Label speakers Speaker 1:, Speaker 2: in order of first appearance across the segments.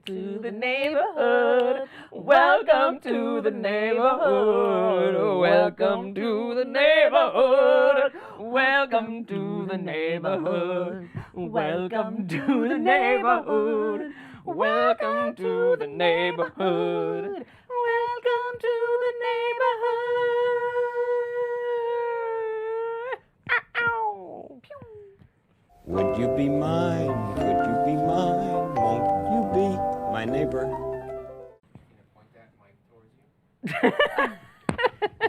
Speaker 1: to the neighborhood. Welcome to the neighborhood. Welcome to the neighborhood. Welcome to the neighborhood. Welcome to the neighborhood. Welcome to the neighborhood. Welcome to the neighborhood. Ow. Pew.
Speaker 2: Would you be mine? Could you be mine? Won't you be my neighbor?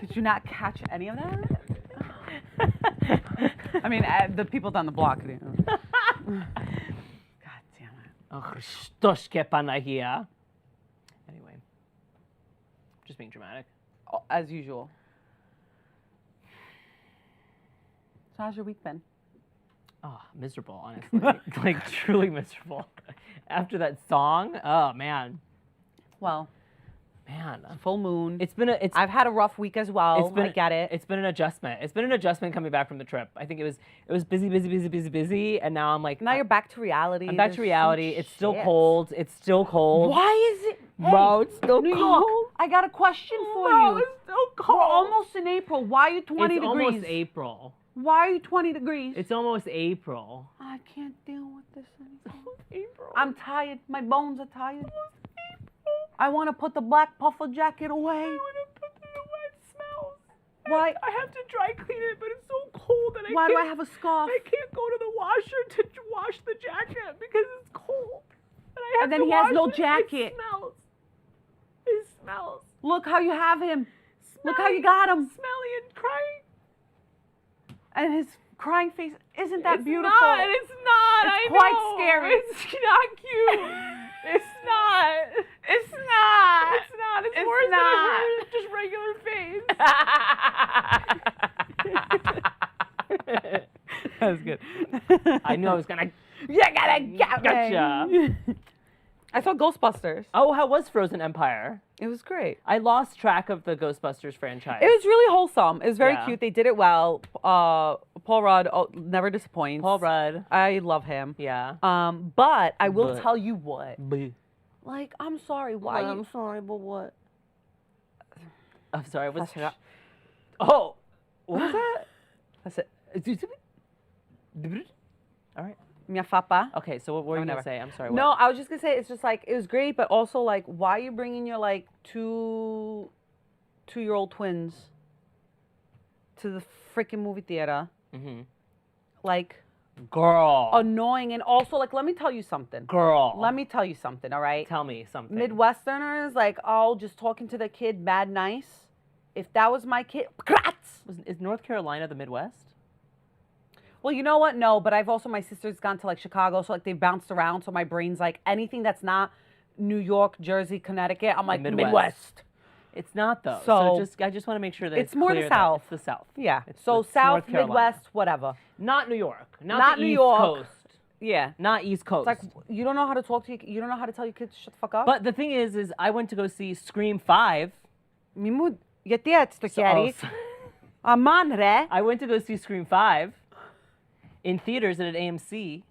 Speaker 3: Did you not catch any of that? I mean, the people down the block. God damn it.
Speaker 1: Oh, Christos και Παναγία. Anyway, just being dramatic.
Speaker 3: Oh, as usual. So how's your week been?
Speaker 1: Oh, miserable, honestly. Like, truly miserable. After that song, oh, man.
Speaker 3: Well,
Speaker 1: Man.
Speaker 3: full moon.
Speaker 1: It's
Speaker 3: I've had a rough week as well. I get it.
Speaker 1: It's been an adjustment. It's been an adjustment coming back from the trip. I think it was busy, and now I'm like.
Speaker 3: Now you're back to reality.
Speaker 1: I'm back to reality. It's still cold. It's still cold.
Speaker 3: Why is it?
Speaker 1: Bro, it's still
Speaker 3: New
Speaker 1: cold.
Speaker 3: York, I got a question for
Speaker 1: Bro,
Speaker 3: you.
Speaker 1: it's still cold.
Speaker 3: We're almost in April. Why are you 20
Speaker 1: It's
Speaker 3: degrees?
Speaker 1: almost April.
Speaker 3: Why are you 20 degrees?
Speaker 1: It's almost April.
Speaker 3: I can't deal with this anymore.
Speaker 1: April.
Speaker 3: I'm tired. My bones are tired. I want to put the black puffer jacket away.
Speaker 1: I want to put it away. It smells.
Speaker 3: Why?
Speaker 1: I have to dry clean it, but it's so cold that
Speaker 3: Why do I have a scarf?
Speaker 1: I can't go to the washer to wash the jacket because it's cold. And I have
Speaker 3: And then
Speaker 1: to
Speaker 3: he has
Speaker 1: wash
Speaker 3: no
Speaker 1: it.
Speaker 3: jacket.
Speaker 1: It smells. It smells.
Speaker 3: Look how you have him. Look how you got him.
Speaker 1: Smelly and crying.
Speaker 3: And his crying face. Isn't that
Speaker 1: It's
Speaker 3: beautiful?
Speaker 1: Not, it's not.
Speaker 3: It's
Speaker 1: I
Speaker 3: quite
Speaker 1: know.
Speaker 3: scary.
Speaker 1: It's not cute. It's not.
Speaker 3: It's not.
Speaker 1: It's not. It's
Speaker 3: It's
Speaker 1: worse
Speaker 3: not.
Speaker 1: than her just regular face.
Speaker 3: That was good.
Speaker 1: I knew I was gonna.
Speaker 3: You gotta get
Speaker 1: Gotcha.
Speaker 3: me. I saw Ghostbusters.
Speaker 1: Oh, how was Frozen Empire?
Speaker 3: It was great.
Speaker 1: I lost track of the Ghostbusters franchise.
Speaker 3: It was really wholesome. It was very
Speaker 1: Yeah.
Speaker 3: cute. They did it well. Paul Rudd never disappoints.
Speaker 1: Paul Rudd.
Speaker 3: I love him.
Speaker 1: Yeah.
Speaker 3: But I will
Speaker 1: But-
Speaker 3: tell you what.
Speaker 1: Bleh.
Speaker 3: Like, I'm sorry. Why?
Speaker 1: I'm sorry, but what? I'm sorry. What's
Speaker 3: That's it.
Speaker 1: Oh, what was that?
Speaker 3: That's it.
Speaker 1: All right.
Speaker 3: Minha fapa.
Speaker 1: Okay, so what were you
Speaker 3: never.
Speaker 1: gonna say? I'm sorry.
Speaker 3: No, I was just gonna say it's just like it was great, but also like, why are you bringing your like two-year-old twins to the freaking movie theater?
Speaker 1: Mm-hmm.
Speaker 3: Like,
Speaker 1: Girl.
Speaker 3: annoying, and also like, let me tell you something.
Speaker 1: Girl.
Speaker 3: Let me tell you something. All right.
Speaker 1: Tell me something.
Speaker 3: Midwesterners like, oh, just talking to the kid, mad nice. If that was my kid,
Speaker 1: Is North Carolina the Midwest?
Speaker 3: well, you know what? No, but I've also, my sister's gone to like Chicago, so like they've bounced around. So my brain's like, anything that's not New York, Jersey, Connecticut, I'm like, Midwest.
Speaker 1: It's not though.
Speaker 3: So-
Speaker 1: I just want to make sure that
Speaker 3: It's more the
Speaker 1: clear that
Speaker 3: South.
Speaker 1: It's the South.
Speaker 3: Yeah.
Speaker 1: It's
Speaker 3: So
Speaker 1: North
Speaker 3: South,
Speaker 1: Carolina.
Speaker 3: Midwest, whatever.
Speaker 1: Not New York. Not
Speaker 3: Not
Speaker 1: the
Speaker 3: New
Speaker 1: East
Speaker 3: York.
Speaker 1: Coast.
Speaker 3: Yeah.
Speaker 1: Not East Coast.
Speaker 3: It's like, you don't know how to talk to you don't know how to tell your kids to shut the fuck up.
Speaker 1: But the thing is I went to go see Scream 5.
Speaker 3: Миму, я ти
Speaker 1: So-
Speaker 3: chiari. Amandre.
Speaker 1: I went to go see Scream 5 in theaters at an AMC,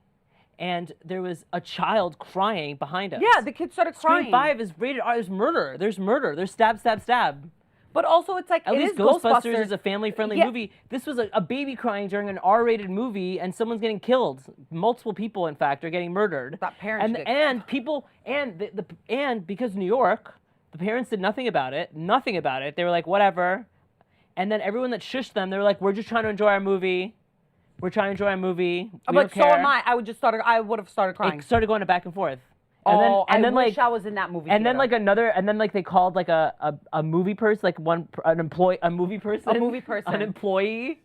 Speaker 1: and there was a child crying behind us.
Speaker 3: Yeah, the kid started crying.
Speaker 1: Scream 5 is rated R. There's murder. There's murder. There's stab, stab, stab.
Speaker 3: But also, it's like,
Speaker 1: At
Speaker 3: it
Speaker 1: least
Speaker 3: is
Speaker 1: Ghostbusters is a family-friendly
Speaker 3: Yeah.
Speaker 1: movie. This was a baby crying during an R-rated movie, and someone's getting killed. Multiple people, in fact, are getting murdered.
Speaker 3: That parents
Speaker 1: and
Speaker 3: get
Speaker 1: and people and because New York, the parents did nothing about it. Nothing about it. They were like, whatever. And then everyone that shushed them, they were like, we're just trying to enjoy our movie. We're trying to enjoy our movie. We
Speaker 3: But
Speaker 1: don't
Speaker 3: so
Speaker 1: care.
Speaker 3: am I. I would have started crying.
Speaker 1: It started going back and forth.
Speaker 3: I
Speaker 1: like
Speaker 3: wish I was in that movie.
Speaker 1: and then
Speaker 3: theater.
Speaker 1: like they called like a movie person, like a movie person, an employee,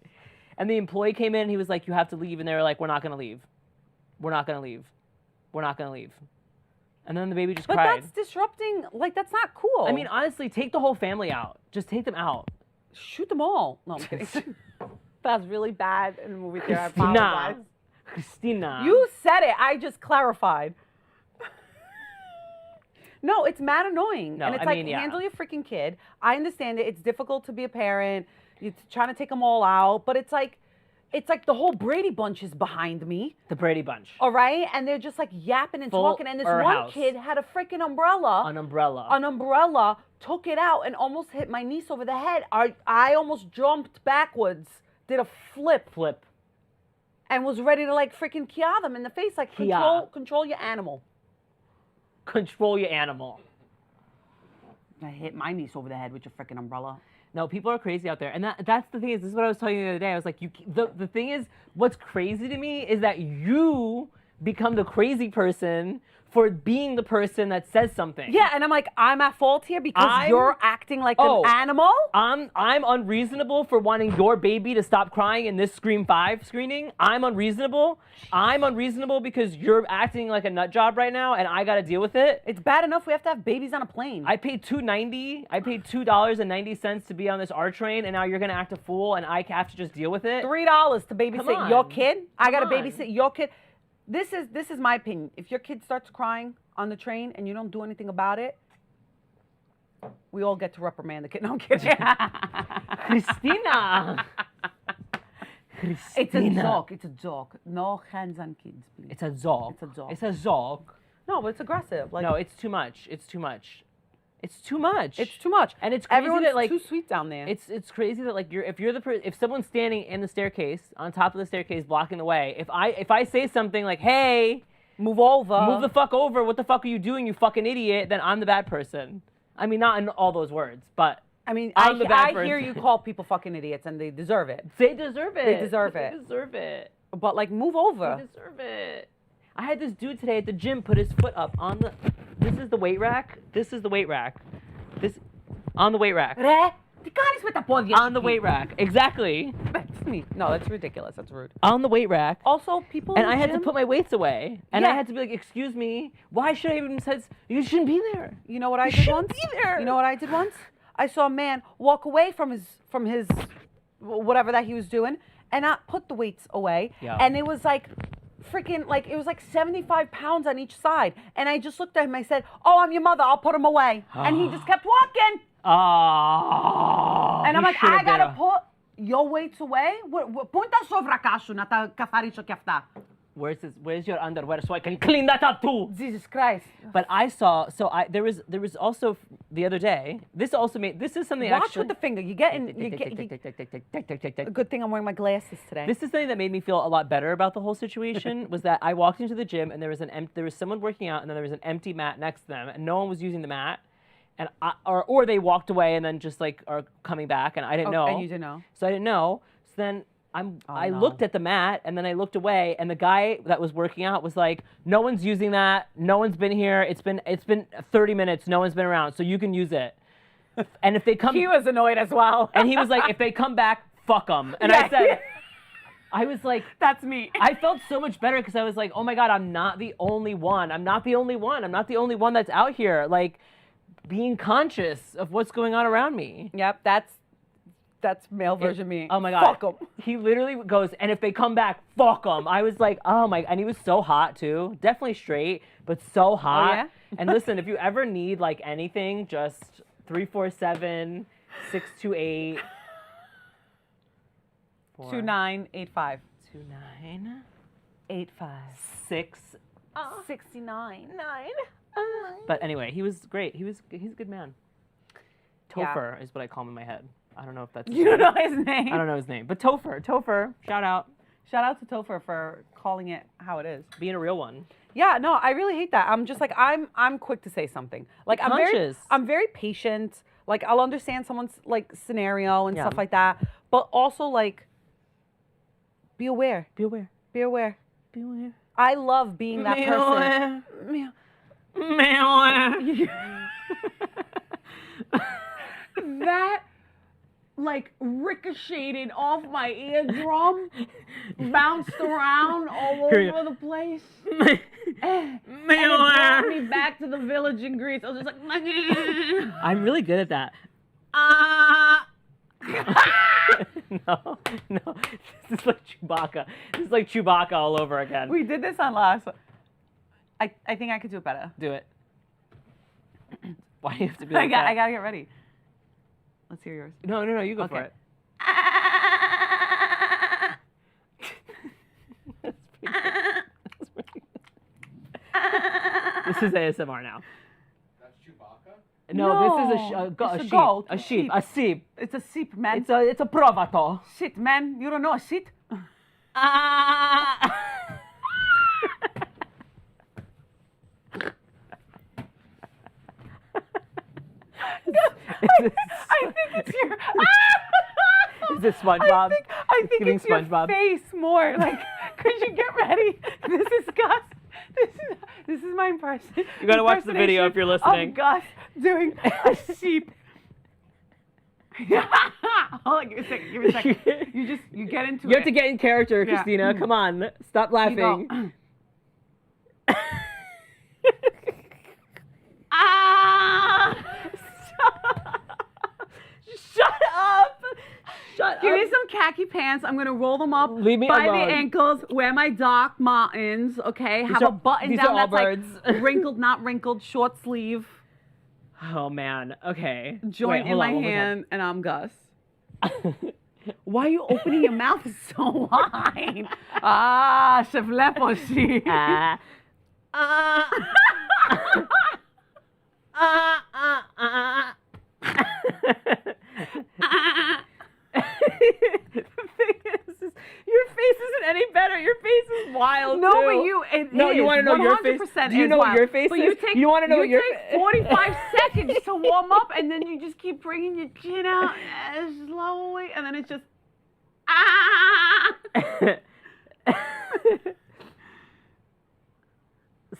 Speaker 1: and the employee came in and he was like, you have to leave, and they were like, we're not gonna leave, we're not gonna leave, we're not gonna leave, and then the baby just
Speaker 3: But
Speaker 1: cried.
Speaker 3: that's disrupting. Like, that's not cool.
Speaker 1: I mean, honestly, take the whole family out. Just take them out.
Speaker 3: shoot them all. No, I'm kidding. That's really bad in the movie theater. I
Speaker 1: Christina.
Speaker 3: apologize.
Speaker 1: Christina.
Speaker 3: You said it. I just clarified. No, it's mad annoying.
Speaker 1: No,
Speaker 3: and it's
Speaker 1: I
Speaker 3: like,
Speaker 1: mean, yeah.
Speaker 3: handle your freaking kid. I understand it. It's difficult to be a parent. You're trying to take them all out. But it's like, it's like the whole Brady Bunch is behind me.
Speaker 1: The Brady Bunch.
Speaker 3: All right, and they're just like yapping and
Speaker 1: Full
Speaker 3: talking, and this
Speaker 1: or
Speaker 3: one
Speaker 1: house?
Speaker 3: kid had a freaking umbrella.
Speaker 1: An umbrella.
Speaker 3: An umbrella, took it out and almost hit my niece over the head. I almost jumped backwards, did a flip, and was ready to like freaking kia them in the face, like control your animal.
Speaker 1: Control your animal.
Speaker 3: I hit my niece over the head with your freaking umbrella.
Speaker 1: No, people are crazy out there, and that's the thing is, this is what I was telling you the other day. I was like, the thing is, what's crazy to me is that you become the crazy person for being the person that says something.
Speaker 3: Yeah, and I'm like, I'm at fault here because you're acting like an animal?
Speaker 1: I'm unreasonable for wanting your baby to stop crying in this Scream 5 screening. I'm unreasonable. I'm unreasonable because you're acting like a nut job right now, and I got to deal with it.
Speaker 3: It's bad enough we have to have babies on a plane.
Speaker 1: I paid $2.90. I paid $2.90 to be on this R train, and now you're going to act a fool, and I have to just deal with it?
Speaker 3: $3 to babysit your kid? I got to babysit your kid? This is my opinion. If your kid starts crying on the train and you don't do anything about it, we all get to reprimand the kid. No, I'm kidding.
Speaker 1: Christina.
Speaker 3: It's a joke. It's a joke. No hands on kids, please.
Speaker 1: It's a joke.
Speaker 3: It's a joke.
Speaker 1: It's a joke.
Speaker 3: No, but it's aggressive. Like,
Speaker 1: no, it's too much. It's too much. It's too much.
Speaker 3: It's too much.
Speaker 1: And it's crazy
Speaker 3: everyone's
Speaker 1: that, like,
Speaker 3: too sweet down there.
Speaker 1: It's crazy that like if someone's standing in the staircase on top of the staircase blocking the way, if I say something like, hey,
Speaker 3: move over,
Speaker 1: move the fuck over, what the fuck are you doing, you fucking idiot, then I'm the bad person. I mean, not in all those words, but
Speaker 3: I mean,
Speaker 1: I'm the bad person.
Speaker 3: I hear you call people fucking idiots, and they deserve it.
Speaker 1: They deserve it.
Speaker 3: They deserve it.
Speaker 1: They deserve it.
Speaker 3: But like, move over.
Speaker 1: They deserve it. I had this dude today at the gym put his foot up on the. This is the weight rack. This is the weight rack. This on the weight rack. On the weight rack. Exactly.
Speaker 3: That's me. No, that's ridiculous. That's rude.
Speaker 1: On the weight rack.
Speaker 3: Also, people.
Speaker 1: And I had to put my weights away. And I had to be like, excuse me, why should I even say you shouldn't be there?
Speaker 3: You know what I did once?
Speaker 1: Be there.
Speaker 3: You know what I did once? I saw a man walk away from his whatever that he was doing, and not put the weights away.
Speaker 1: Yeah.
Speaker 3: And it was like freaking, like, it was like 75 pounds on each side. And I just looked at him, I said, oh, I'm your mother, I'll put him away. And he just kept walking.
Speaker 1: Oh.
Speaker 3: And I'm like, I gotta put your weights away? Punta sobre caso na ta cafaricho que afta.
Speaker 1: Where's your underwear so I can clean that up too?
Speaker 3: Jesus Christ.
Speaker 1: But there was also the other day. This is something
Speaker 3: Watch
Speaker 1: actually.
Speaker 3: with the finger. You get in. A good thing I'm wearing my glasses today.
Speaker 1: This is something that made me feel a lot better about the whole situation. Was that I walked into the gym and there was someone working out and then there was an empty mat next to them and no one was using the mat, and or they walked away and then just like are coming back and I didn't know.
Speaker 3: And you didn't know.
Speaker 1: So I didn't know. So then. I looked at the mat and then I looked away and the guy that was working out was like, no one's using that. No one's been here. It's been 30 minutes. No one's been around. So you can use it. And if they come.
Speaker 3: He was annoyed as well.
Speaker 1: And he was like, if they come back, fuck them. And I said, I was like.
Speaker 3: That's me.
Speaker 1: I felt so much better because I was like, oh my God, I'm not the only one. I'm not the only one. I'm not the only one that's out here. Like being conscious of what's going on around me.
Speaker 3: Yep. That's male version me.
Speaker 1: Oh my God.
Speaker 3: Fuck them.
Speaker 1: He literally goes, and if they come back, fuck them. I was like, oh my, and he was so hot too. Definitely straight, but so hot.
Speaker 3: Oh, yeah?
Speaker 1: And listen, if you ever need like anything, just 347 628
Speaker 3: 2985.
Speaker 1: 2985
Speaker 3: 69.
Speaker 1: 9. But anyway, he was great. He's a good man. Topher is what I call him in my head. I don't know if that's.
Speaker 3: You don't know his name.
Speaker 1: I don't know his name, but Topher, shout out.
Speaker 3: Shout out to Topher for calling it how it is.
Speaker 1: Being a real one.
Speaker 3: Yeah, no, I really hate that. I'm just like I'm quick to say something. Like I'm very patient. Like I'll understand someone's like scenario and stuff like that, but also like be aware.
Speaker 1: Be aware.
Speaker 3: Be aware.
Speaker 1: Be aware.
Speaker 3: I love being that person. That like ricocheted off my eardrum, bounced around all over the place, and it brought me back to the village in Greece. I was just like,
Speaker 1: I'm really good at that. No, this is like Chewbacca. This is like Chewbacca all over again.
Speaker 3: We did this on last. I think I could do it better.
Speaker 1: Do it. Why do you have to be like that?
Speaker 3: I gotta get ready. Let's hear yours.
Speaker 1: No, you go for it. This is ASMR now.
Speaker 2: That's Chewbacca?
Speaker 1: No, this is
Speaker 3: it's a goat.
Speaker 1: A sheep. A sheep.
Speaker 3: It's a sheep, man.
Speaker 1: It's a provato.
Speaker 3: Shit, man. You don't know a shit? I think it's your.
Speaker 1: Is this SpongeBob?
Speaker 3: I think
Speaker 1: giving
Speaker 3: it's your
Speaker 1: SpongeBob.
Speaker 3: face more. Like, could you get ready? This is Gus. This is my impression.
Speaker 1: You gotta watch the video if you're listening.
Speaker 3: Of Gus doing a sheep. Hold on, give me a second. Give me a second. You get into it.
Speaker 1: You have to get in character,
Speaker 3: Yeah.
Speaker 1: Christina. Come on. Stop
Speaker 3: You
Speaker 1: laughing.
Speaker 3: go, ah!
Speaker 1: Shut up! Shut
Speaker 3: Give
Speaker 1: up!
Speaker 3: me some khaki pants. I'm gonna roll them up
Speaker 1: Leave me
Speaker 3: by
Speaker 1: alone.
Speaker 3: the ankles. Wear my Doc Martens. Okay, have a button
Speaker 1: these
Speaker 3: down
Speaker 1: are all
Speaker 3: that's
Speaker 1: birds.
Speaker 3: like wrinkled, not wrinkled, short sleeve.
Speaker 1: Oh man. Okay.
Speaker 3: Joint
Speaker 1: Wait,
Speaker 3: in
Speaker 1: hold
Speaker 3: my
Speaker 1: on, one more
Speaker 3: hand, and I'm Gus. Why are you opening your mouth so wide? Ah, chef leposhi.
Speaker 1: time. The thing is, your face isn't any better. Your face is wild.
Speaker 3: No,
Speaker 1: too.
Speaker 3: but
Speaker 1: you want to know your face?
Speaker 3: 100%
Speaker 1: Do you
Speaker 3: is
Speaker 1: know what
Speaker 3: wild.
Speaker 1: your face
Speaker 3: But
Speaker 1: is?
Speaker 3: you take,
Speaker 1: you want to know what your
Speaker 3: take 45 seconds to warm up, and then you just keep bringing your chin out slowly, and then it's just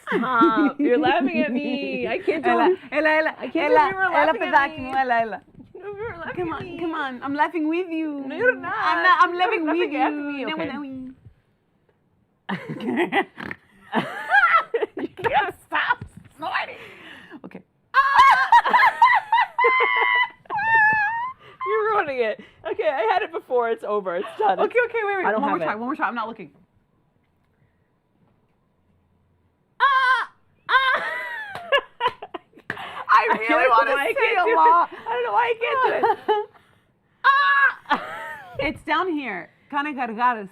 Speaker 1: Stop! You're laughing at me. I can't do it. I can't believe you were laughing at me. You were laughing
Speaker 3: Come
Speaker 1: at
Speaker 3: on,
Speaker 1: me.
Speaker 3: come on. I'm laughing with you.
Speaker 1: No, you're not.
Speaker 3: I'm
Speaker 1: You're
Speaker 3: laughing with
Speaker 1: laughing
Speaker 3: you.
Speaker 1: at me,
Speaker 3: No,
Speaker 1: okay.
Speaker 3: no.
Speaker 1: You can't stop snorting.
Speaker 3: Okay.
Speaker 1: You're ruining it. Okay, I had it before. It's over. It's done.
Speaker 3: Okay, wait.
Speaker 1: I don't
Speaker 3: One
Speaker 1: have
Speaker 3: more try.
Speaker 1: it.
Speaker 3: One more try. I'm not looking. I really want to say a lot.
Speaker 1: I don't know why I can't do it.
Speaker 3: It's down here. Kind of gargaras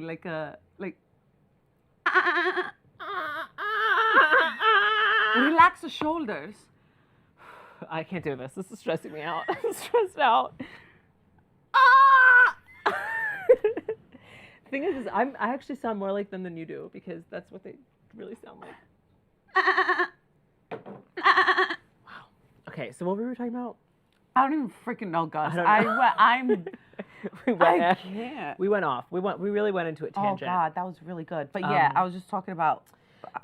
Speaker 3: like a like. Relax the shoulders.
Speaker 1: I can't do this. This is stressing me out. I'm stressed out. The thing is I actually sound more like them than you do because that's what they really sound like. Wow. Okay, so what were we talking about?
Speaker 3: I don't even freaking know, Gus.
Speaker 1: I don't know.
Speaker 3: I'm.
Speaker 1: We
Speaker 3: I can't.
Speaker 1: We went off. We really went into a
Speaker 3: Oh
Speaker 1: tangent.
Speaker 3: God, that was really good. But yeah, I was just talking about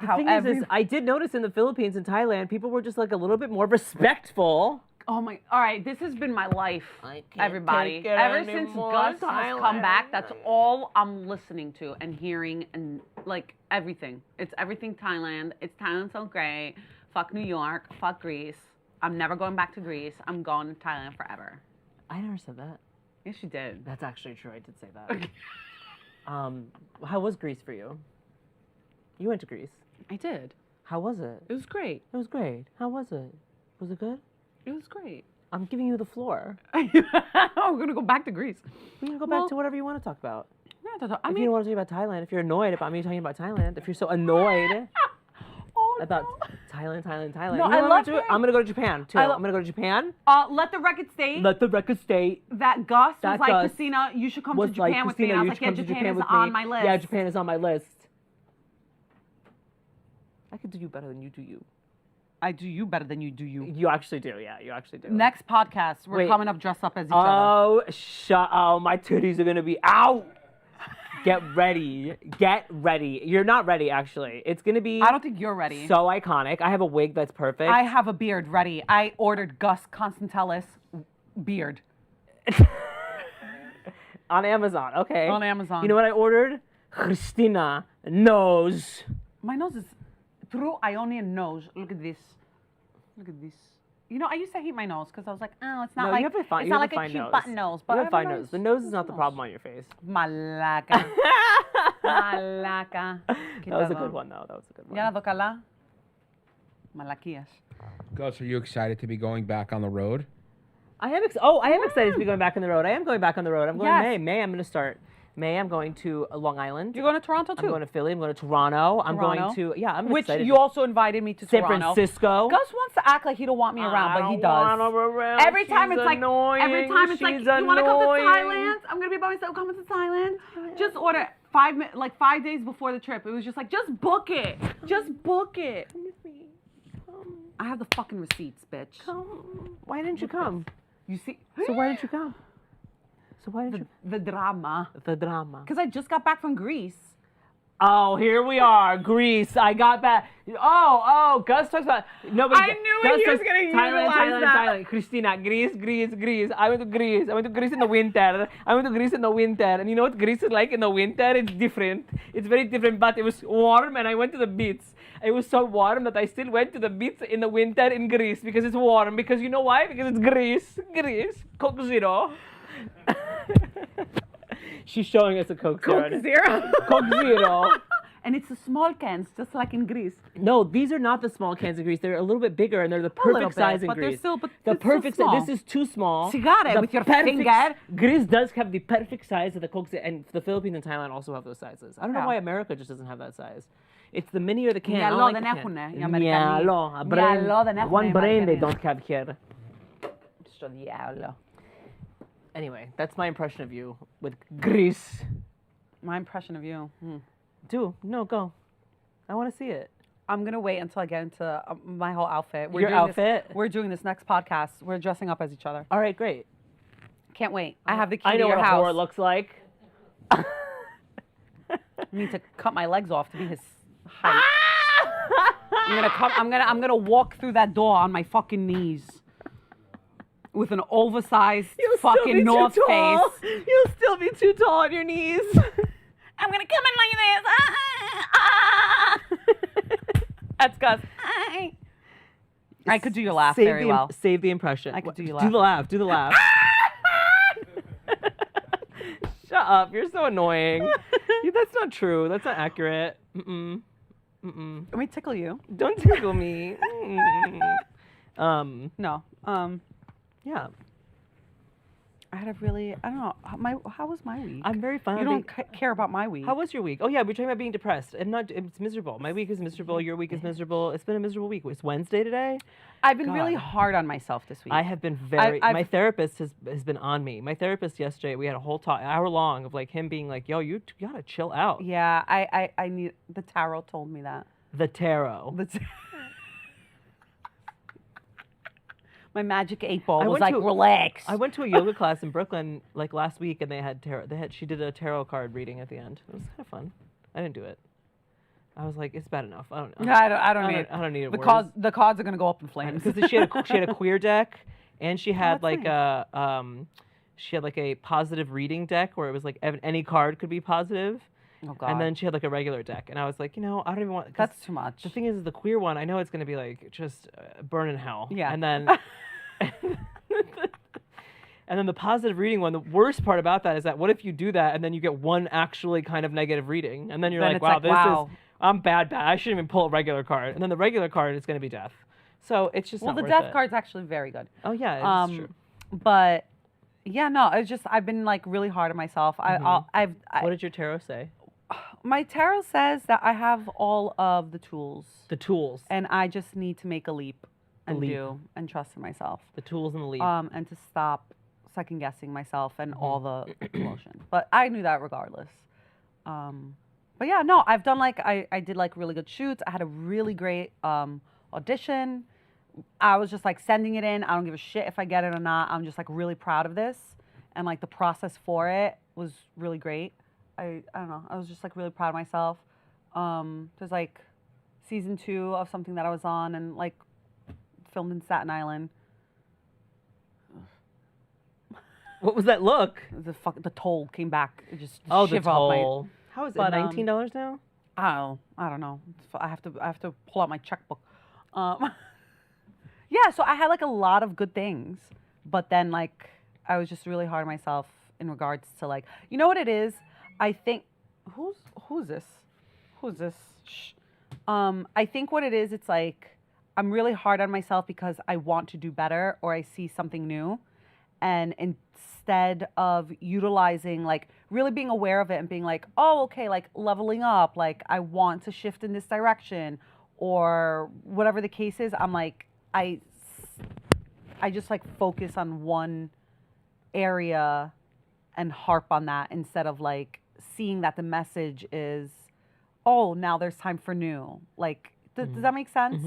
Speaker 1: The
Speaker 3: how
Speaker 1: thing
Speaker 3: every.
Speaker 1: is, I did notice in the Philippines and Thailand, people were just like a little bit more respectful.
Speaker 3: Oh my! All right, this has been my life,
Speaker 1: I can't
Speaker 3: everybody.
Speaker 1: take it
Speaker 3: Ever since
Speaker 1: anymore,
Speaker 3: Gus has come back,
Speaker 1: Thailand.
Speaker 3: that's all I'm listening to and hearing and like everything. It's everything Thailand. It's Thailand so great. Fuck New York. Fuck Greece. I'm never going back to Greece. I'm going to Thailand forever.
Speaker 1: I never said that.
Speaker 3: Yes, you did.
Speaker 1: That's actually true. I did say that. How was Greece for you? You went to Greece.
Speaker 3: I did.
Speaker 1: How was it?
Speaker 3: It was great.
Speaker 1: It was great. How was it? Was it good?
Speaker 3: It was great.
Speaker 1: I'm giving you the floor.
Speaker 3: We're gonna go back to Greece.
Speaker 1: We can go
Speaker 3: Well,
Speaker 1: back to whatever you want to talk about.
Speaker 3: I
Speaker 1: If you don't want to talk about Thailand, if you're annoyed about me talking about Thailand, if you're so annoyed about Thailand.
Speaker 3: No,
Speaker 1: You know
Speaker 3: I
Speaker 1: what I'm
Speaker 3: love
Speaker 1: gonna do?
Speaker 3: hearing-
Speaker 1: I'm gonna go to Japan too.
Speaker 3: I
Speaker 1: I'm gonna go to Japan.
Speaker 3: Let the record state
Speaker 1: Let the record state.
Speaker 3: that Gus
Speaker 1: That
Speaker 3: was like,
Speaker 1: Gus
Speaker 3: Christina, you should come to
Speaker 1: was
Speaker 3: Japan
Speaker 1: like,
Speaker 3: with me.
Speaker 1: Christina,
Speaker 3: And I
Speaker 1: you
Speaker 3: was
Speaker 1: should
Speaker 3: like,
Speaker 1: come
Speaker 3: yeah,
Speaker 1: to
Speaker 3: Japan is
Speaker 1: with
Speaker 3: on
Speaker 1: me.
Speaker 3: my list.
Speaker 1: Yeah, Japan is on my list. I could do you better than you do you.
Speaker 3: I do you better than you do you.
Speaker 1: You actually do, yeah. You actually do.
Speaker 3: Next podcast, we're
Speaker 1: Wait.
Speaker 3: coming up dressed up as each other.
Speaker 1: Oh, my titties are gonna be out. Get ready. Get ready. You're not ready, actually. It's gonna be
Speaker 3: I don't think you're ready.
Speaker 1: so iconic. I have a wig that's perfect.
Speaker 3: I have a beard ready. I ordered Gus Constantelis beard.
Speaker 1: On Amazon, okay.
Speaker 3: On Amazon.
Speaker 1: You know what I ordered? Christina nose.
Speaker 3: My nose is true Ionian nose. Look at this. Look at this. You know, I used to hate my nose because I was like, oh, it's not
Speaker 1: No,
Speaker 3: like
Speaker 1: you have a fine,
Speaker 3: it's
Speaker 1: you
Speaker 3: not
Speaker 1: have
Speaker 3: like
Speaker 1: a fine
Speaker 3: cute
Speaker 1: nose.
Speaker 3: button nose. But
Speaker 1: You
Speaker 3: I
Speaker 1: have
Speaker 3: have a
Speaker 1: fine nose. The nose is not the problem on your face.
Speaker 3: Malaca. Malaca.
Speaker 1: That was a good one, though. That was a good one.
Speaker 3: Ya la docala. Malaquias.
Speaker 2: Gus, are you excited to be going back on the road?
Speaker 1: I am excited to be going back on the road. I am going back on the road. I'm going
Speaker 3: Yes.
Speaker 1: May. May, I'm going to start. May, I'm going to Long Island.
Speaker 3: You're going to Toronto too?
Speaker 1: I'm going to Philly. I'm going to Toronto. I'm going to, I'm
Speaker 3: Which
Speaker 1: excited.
Speaker 3: you also invited me to
Speaker 1: San
Speaker 3: Toronto.
Speaker 1: Francisco.
Speaker 3: Gus wants to act like he don't want me around, but he does.
Speaker 1: Around.
Speaker 3: Every time
Speaker 1: She's
Speaker 3: it's like,
Speaker 1: annoying.
Speaker 3: every time it's like,
Speaker 1: She's
Speaker 3: you want to come to
Speaker 1: annoying.
Speaker 3: Thailand? I'm going to be by myself coming to Thailand. Just order 5 days before the trip. It was just like, just book it. Just book it.
Speaker 1: Come with me. Come.
Speaker 3: I have the fucking receipts, bitch.
Speaker 1: Come. Why didn't you come?
Speaker 3: You see?
Speaker 1: So why didn't you come? So why didn't you?
Speaker 3: The drama.
Speaker 1: The drama.
Speaker 3: Because I just got back from Greece.
Speaker 1: Oh, here we are, Greece. I got back. Oh, Gus talks about nobody.
Speaker 3: I knew he was gonna utilize that.
Speaker 1: Thailand. Christina, Greece. I went to Greece. I went to Greece in the winter. And you know what Greece is like in the winter? It's different. It's very different, but it was warm, and I went to the beach. It was so warm that I still went to the beach in the winter in Greece because it's warm. Because you know why? Because it's Greece. Coke Zero. She's showing us a Coke Zero.
Speaker 3: Coke Zero.
Speaker 1: Coke Zero.
Speaker 3: And it's the small cans, just like in Greece.
Speaker 1: No, these are not the small cans of Greece. They're a little bit bigger, and they're the perfect size in
Speaker 3: but
Speaker 1: Greece.
Speaker 3: They're still,
Speaker 1: The
Speaker 3: it's
Speaker 1: perfect
Speaker 3: so
Speaker 1: size.
Speaker 3: small.
Speaker 1: This is too small.
Speaker 3: Cigarette with your finger.
Speaker 1: Greece does have the perfect size of the Coke, and the Philippines and Thailand also have those sizes. I don't know why America just doesn't have that size. It's the mini or the can. I don't like the can. One brain they don't have here. Anyway, that's my impression of you with Greece.
Speaker 3: My impression of you.
Speaker 1: Go. I want to see it.
Speaker 3: I'm going to wait until I get into my whole outfit.
Speaker 1: Your outfit?
Speaker 3: We're doing this next podcast. We're dressing up as each other.
Speaker 1: All right, great.
Speaker 3: Can't wait. I have the key to
Speaker 1: your
Speaker 3: your
Speaker 1: house. I know what a
Speaker 3: house.
Speaker 1: whore looks like.
Speaker 3: I need to cut my legs off to be his height. I'm gonna walk through that door on my fucking knees with an oversized fucking North Face.
Speaker 1: You'll still be too tall on your knees.
Speaker 3: I'm gonna come in like this. That's Gus. I could do your laugh very well.
Speaker 1: Save the impression.
Speaker 3: I could do your
Speaker 1: laugh. Do the laugh. Shut up. You're so annoying. That's not true. That's not accurate.
Speaker 3: Let me tickle you.
Speaker 1: Don't tickle me.
Speaker 3: No.
Speaker 1: Yeah.
Speaker 3: I had a really, I don't know, how was my week?
Speaker 1: I'm very fine.
Speaker 3: You don't care about my week.
Speaker 1: How was your week? Oh yeah, we're talking about being depressed. It's miserable. My week is miserable. Your week is miserable. It's been a miserable week. It's Wednesday today.
Speaker 3: I've been really hard on myself this week.
Speaker 1: I have been my therapist has been on me. My therapist yesterday, we had a whole talk, hour long, of like him being like, yo, you gotta chill out.
Speaker 3: Yeah, I need, the tarot told me that.
Speaker 1: The tarot.
Speaker 3: My magic 8 ball was like, relax.
Speaker 1: I went to a yoga class in Brooklyn like last week, and they had tarot. She did a tarot card reading at the end. It was kind of fun. I didn't do it. I was like, it's bad enough. I don't know.
Speaker 3: I don't need it.
Speaker 1: I don't need it.
Speaker 3: The cards are gonna go up in flames.
Speaker 1: Because she had a queer deck, and she had
Speaker 3: that's
Speaker 1: she had like a positive reading deck where it was like any card could be positive.
Speaker 3: Oh God.
Speaker 1: And then she had like a regular deck, and I was like, I don't even want.
Speaker 3: That's too much.
Speaker 1: The thing is, the queer one, I know it's gonna be like just burn in hell.
Speaker 3: Yeah.
Speaker 1: And then, and then the positive reading one. The worst part about that is that what if you do that and then you get one actually kind of negative reading, and then you're like, wow, I'm bad. I shouldn't even pull a regular card, and then the regular card is gonna be death. So it's just
Speaker 3: the
Speaker 1: worth
Speaker 3: death
Speaker 1: it.
Speaker 3: card's actually very good.
Speaker 1: Oh yeah, it's true.
Speaker 3: But yeah, no, it's just I've been like really hard on myself.
Speaker 1: What did your tarot say?
Speaker 3: My tarot says that I have all of the tools.
Speaker 1: The tools.
Speaker 3: And I just need to make a leap and
Speaker 1: leap.
Speaker 3: do and trust in myself.
Speaker 1: The tools and the leap.
Speaker 3: And to stop second guessing myself and all the emotion. But I knew that regardless. But yeah, no, I've done I did like really good shoots. I had a really great audition. I was just like sending it in. I don't give a shit if I get it or not. I'm just like really proud of this. And like the process for it was really great. I don't know. I was just like really proud of myself. There's like season 2 of something that I was on and like filmed in Staten Island.
Speaker 1: What was that look?
Speaker 3: The toll came back. It just
Speaker 1: the
Speaker 3: shiver
Speaker 1: toll.
Speaker 3: up my,
Speaker 1: How is it? $19 now?
Speaker 3: I don't know. I have to pull out my checkbook. Yeah, so I had like a lot of good things, but then like I was just really hard on myself in regards to like, you know what it is? I think who's this? Shh. I think what it is, it's like I'm really hard on myself because I want to do better or I see something new, And instead of utilizing, like really being aware of it and being like, oh, okay, like leveling up, like I want to shift in this direction or whatever the case is, I'm like, I just like focus on one area and harp on that instead of like seeing that the message is, oh, now there's time for new. Like, does that make sense?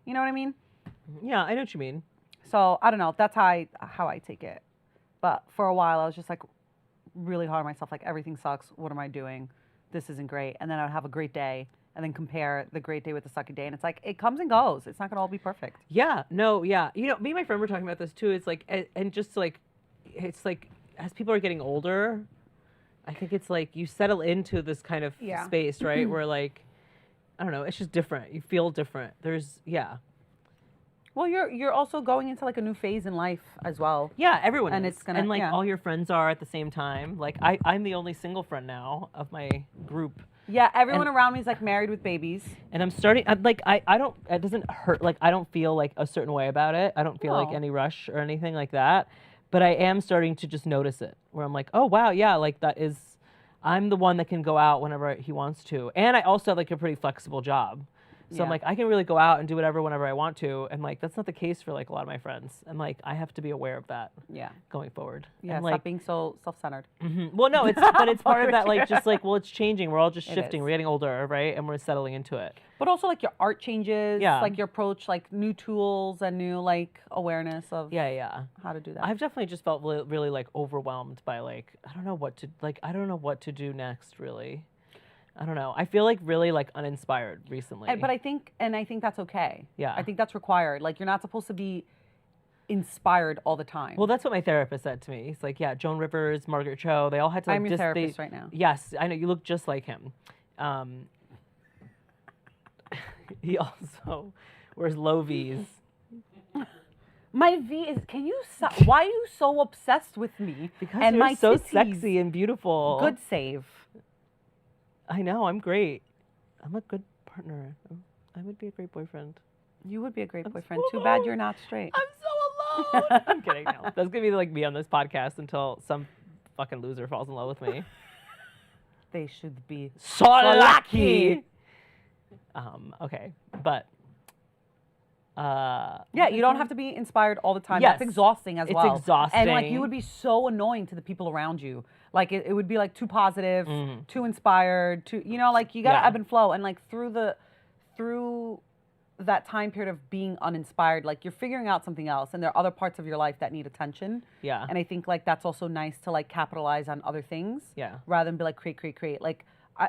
Speaker 3: You know what I mean?
Speaker 1: Yeah, I know what you mean.
Speaker 3: So I don't know. That's how I take it. But for a while, I was just like really hard on myself. Like everything sucks. What am I doing? This isn't great. And then I would have a great day and then compare the great day with the sucky day. And it's like, it comes and goes. It's not going to all be perfect.
Speaker 1: Yeah, no, yeah. You know, me and my friend were talking about this too. It's like, and just like, it's like, as people are getting older, I think it's like you settle into this kind of space, right? Where like, I don't know, it's just different. You feel different.
Speaker 3: Well, you're also going into like a new phase in life as well.
Speaker 1: Yeah, everyone
Speaker 3: and
Speaker 1: is.
Speaker 3: It's gonna,
Speaker 1: and like all your friends are at the same time. Like I'm the only single friend now of my group.
Speaker 3: Yeah, everyone around me is like married with babies.
Speaker 1: And I'm starting, I don't, it doesn't hurt, like I don't feel like a certain way about it. I don't feel like any rush or anything like that. But I am starting to just notice it, where I'm like, oh wow, yeah, like that is, I'm the one that can go out whenever he wants to. And I also have like a pretty flexible job. So I'm like, I can really go out and do whatever whenever I want to. And like, that's not the case for like a lot of my friends. And like, I have to be aware of that going forward.
Speaker 3: Yeah,
Speaker 1: and,
Speaker 3: stop
Speaker 1: like,
Speaker 3: being so self-centered.
Speaker 1: Well, no, but it's part of that, like, just like, well, it's changing. We're all just shifting. We're getting older, right? And we're settling into it.
Speaker 3: But also like your art changes, like your approach, like new tools and new like awareness of how to do that.
Speaker 1: I've definitely just felt really like overwhelmed by like, I don't know what to do next, really. I don't know. I feel like really like uninspired recently.
Speaker 3: But I think that's okay.
Speaker 1: Yeah.
Speaker 3: I think that's required. Like you're not supposed to be inspired all the time.
Speaker 1: Well, that's what my therapist said to me. He's like, yeah, Joan Rivers, Margaret Cho, they all had to like,
Speaker 3: I'm your therapist right now.
Speaker 1: Yes, I know, you look just like him. He also wears low V's.
Speaker 3: My V is, why are you so obsessed with me?
Speaker 1: Because
Speaker 3: and
Speaker 1: you're
Speaker 3: my
Speaker 1: so
Speaker 3: titties.
Speaker 1: sexy and beautiful.
Speaker 3: Good save.
Speaker 1: I know, I'm great. I'm a good partner. I would be a great boyfriend.
Speaker 3: You would be a great boyfriend.
Speaker 1: So
Speaker 3: Too bad you're not straight.
Speaker 1: I'm so alone. I'm kidding. No. That's going to be like me on this podcast until some fucking loser falls in love with me.
Speaker 3: They should be
Speaker 1: so lucky. Okay, but
Speaker 3: yeah, you don't have to be inspired all the time.
Speaker 1: Yes.
Speaker 3: That's exhausting as well.
Speaker 1: It's exhausting.
Speaker 3: And like you would be so annoying to the people around you. Like it would be like too positive, too inspired, too, you know, like you gotta ebb and flow. And like through that time period of being uninspired, like you're figuring out something else and there are other parts of your life that need attention.
Speaker 1: Yeah.
Speaker 3: And I think like that's also nice to like capitalize on other things.
Speaker 1: Yeah.
Speaker 3: Rather than be like create. Like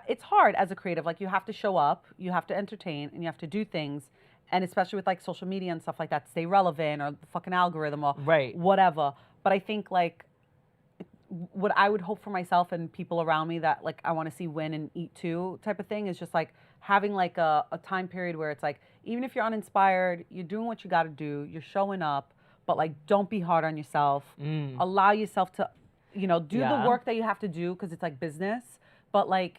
Speaker 3: it's hard as a creative. Like you have to show up, you have to entertain, and you have to do things. And especially with like social media and stuff like that, stay relevant or the fucking algorithm or whatever. But I think like what I would hope for myself and people around me that like I want to see win and eat too type of thing is just like having like a time period where it's like, even if you're uninspired, you're doing what you got to do, you're showing up, but like don't be hard on yourself. Allow yourself to, you know, do the work that you have to do because it's like business. But like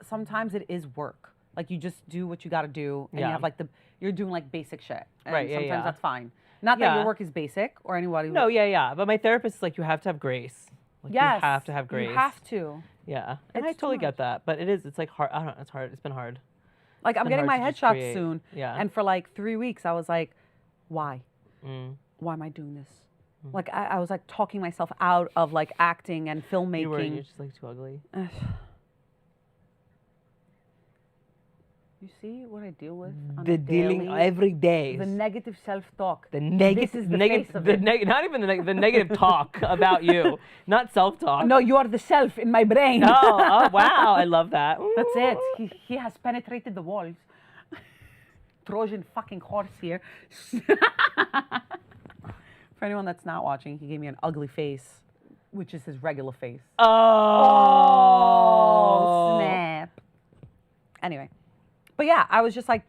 Speaker 3: sometimes it is work. Like you just do what you got to do, and you have like you're doing like basic shit. And sometimes that's fine. Not that your work is basic or anybody.
Speaker 1: No, but my therapist is like, you have to have grace. Like, you have to have grace.
Speaker 3: You have to.
Speaker 1: Yeah, and I totally get that, but it's like hard. I don't know. It's hard. It's been hard.
Speaker 3: Like I'm getting my headshots soon.
Speaker 1: Yeah.
Speaker 3: And for like 3 weeks, I was like, why? Why am I doing this? Like I was like talking myself out of like acting and filmmaking.
Speaker 1: You're just like too ugly.
Speaker 3: You see what I deal with?
Speaker 1: The dealing every day.
Speaker 3: The negative self-talk.
Speaker 1: The negative.
Speaker 3: This is the face of it.
Speaker 1: Not even the negative talk about you. Not self-talk.
Speaker 3: No, you are the self in my brain.
Speaker 1: Oh wow! I love that.
Speaker 3: That's it. He has penetrated the walls. Trojan fucking horse here. For anyone that's not watching, he gave me an ugly face, which is his regular face.
Speaker 1: Oh
Speaker 3: snap. Anyway. But yeah, I was just like,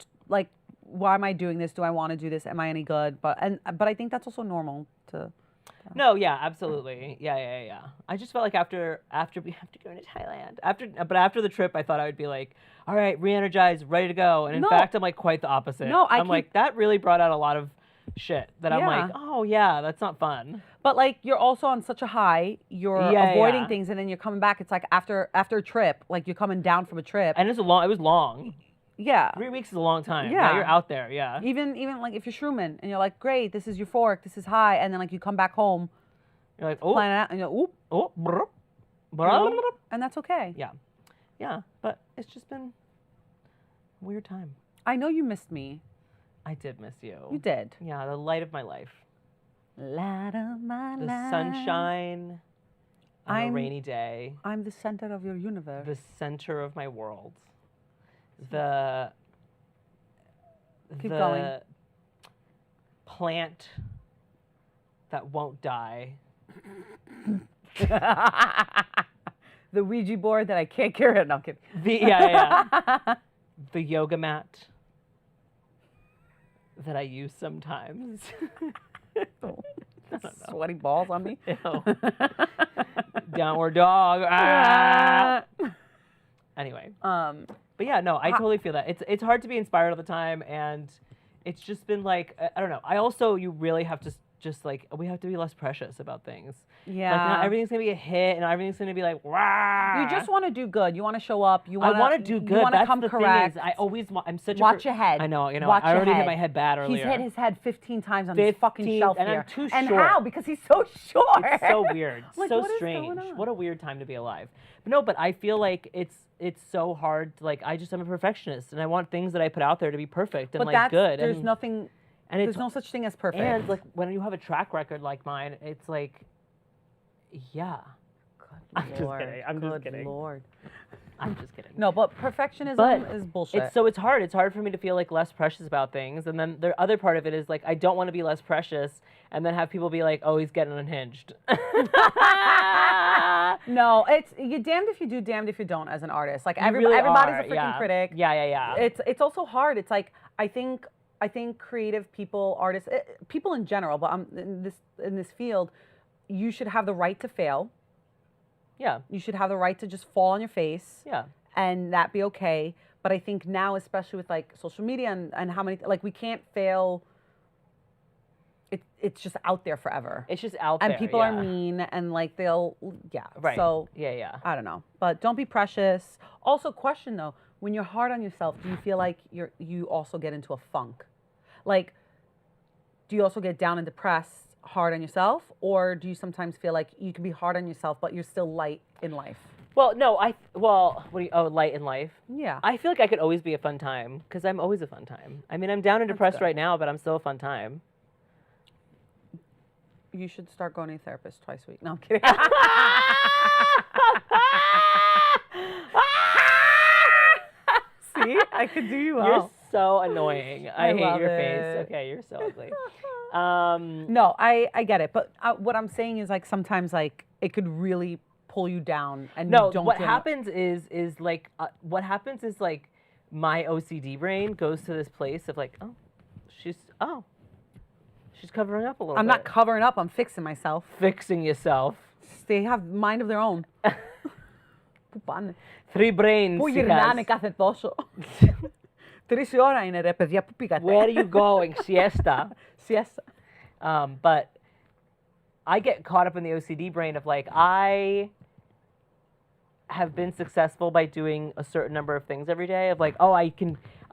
Speaker 3: why am I doing this? Do I want to do this? Am I any good? But I think that's also normal to.
Speaker 1: No, yeah, absolutely, yeah. I just felt like after we have to go to Thailand, after the trip, I thought I would be like, all right, re-energized, ready to go, and in fact, I'm like quite the opposite.
Speaker 3: No,
Speaker 1: I'm like that really brought out a lot of shit that I'm like, oh yeah, that's not fun.
Speaker 3: But like you're also on such a high, you're avoiding things, and then you're coming back. It's like after a trip, like you're coming down from a trip.
Speaker 1: And it was long.
Speaker 3: Yeah.
Speaker 1: 3 weeks is a long time.
Speaker 3: Yeah.
Speaker 1: Yeah, you're out there. Yeah.
Speaker 3: Even like if you're shrooming and you're like, great, this is euphoric, this is high, and then like you come back home,
Speaker 1: you're like, oh,
Speaker 3: plan it out, and you're oop,
Speaker 1: oh, brr, brr, brr.
Speaker 3: and that's okay.
Speaker 1: Yeah, yeah. But it's just been a weird time.
Speaker 3: I know you missed me.
Speaker 1: I did miss you.
Speaker 3: You did.
Speaker 1: Yeah, the light of my life.
Speaker 3: Light of my life.
Speaker 1: The sunshine on a rainy day.
Speaker 3: I'm the center of your universe.
Speaker 1: The center of my world.
Speaker 3: Keep going.
Speaker 1: Plant that won't die.
Speaker 3: The Ouija board that I can't get rid of. No, I'm kidding.
Speaker 1: The yoga mat that I use sometimes.
Speaker 3: Sweaty balls on me.
Speaker 1: Ew. Downward dog. Ah. Anyway. But yeah, no, I totally feel that. It's hard to be inspired all the time, and it's just been like, I don't know. You really have to just like, we have to be less precious about things.
Speaker 3: Yeah.
Speaker 1: Like not everything's going to be a hit, and not everything's going to be like, rah.
Speaker 3: You just want to do good. You want to show up. You
Speaker 1: I want to do good.
Speaker 3: You want to
Speaker 1: That's
Speaker 3: come
Speaker 1: the
Speaker 3: correct.
Speaker 1: thing is, I always want, I'm such
Speaker 3: Watch your head.
Speaker 1: I know,
Speaker 3: Watch
Speaker 1: I already
Speaker 3: your
Speaker 1: hit
Speaker 3: head.
Speaker 1: my head bad earlier.
Speaker 3: He's hit his head 15 times on this fucking shelf
Speaker 1: and
Speaker 3: here.
Speaker 1: I'm too
Speaker 3: and
Speaker 1: short.
Speaker 3: how? Because he's so short.
Speaker 1: It's so weird.
Speaker 3: Like,
Speaker 1: so
Speaker 3: what is
Speaker 1: strange.
Speaker 3: going on?
Speaker 1: What a weird time to be alive. But no, but I feel like it's so hard. Like I'm a perfectionist, and I want things that I put out there to be perfect and like good.
Speaker 3: There's nothing.
Speaker 1: And
Speaker 3: there's no such thing as perfect.
Speaker 1: And like when you have a track record like mine, it's like, yeah. I'm just kidding. I'm just kidding.
Speaker 3: Lord.
Speaker 1: I'm just kidding.
Speaker 3: No, but perfectionism is bullshit.
Speaker 1: It's hard. It's hard for me to feel like less precious about things. And then the other part of it is like I don't want to be less precious and then have people be like, oh, he's getting unhinged.
Speaker 3: No, you're damned if you do, damned if you don't as an artist. Like
Speaker 1: really
Speaker 3: everybody's
Speaker 1: are,
Speaker 3: a freaking critic.
Speaker 1: Yeah.
Speaker 3: It's also hard. It's like I think creative people, artists, people in general, but in this field, you should have the right to fail.
Speaker 1: Yeah.
Speaker 3: You should have the right to just fall on your face.
Speaker 1: Yeah.
Speaker 3: And that be okay. But I think now, especially with like social media and how many, like we can't fail. It's just out there forever.
Speaker 1: It's just out there.
Speaker 3: And people are mean and like
Speaker 1: Right.
Speaker 3: So
Speaker 1: yeah.
Speaker 3: I don't know. But don't be precious. Also, question though, when you're hard on yourself, do you feel like you also get into a funk? Like, do you also get down and depressed hard on yourself, or do you sometimes feel like you can be hard on yourself but you're still light in life?
Speaker 1: Well, no, light in life.
Speaker 3: Yeah.
Speaker 1: I feel like I could always be a fun time because I'm always a fun time. I mean, I'm down and depressed right now, but I'm still a fun time.
Speaker 3: You should start going to a therapist twice a week. No, I'm kidding. See, I could do you well.
Speaker 1: You're so annoying. I hate
Speaker 3: love
Speaker 1: your
Speaker 3: it.
Speaker 1: face. Okay, you're so ugly.
Speaker 3: No, I get it, but what I'm saying is like sometimes like it could really pull you down, and
Speaker 1: no.
Speaker 3: you don't.
Speaker 1: What happens is like my OCD brain goes to this place of like, she's covering up a little.
Speaker 3: I'm not covering up. I'm fixing myself.
Speaker 1: Fixing yourself.
Speaker 3: They have mind of their own.
Speaker 1: 3 brains.
Speaker 3: Πού γυρνάνε κάθε τόσο. 3 ώρα είναι ρε παιδιά, πού πήγατε.
Speaker 1: Where are you going? Siesta.
Speaker 3: Siesta.
Speaker 1: But I get caught up in the OCD brain of like, I have been successful by doing a certain number of things every day of like,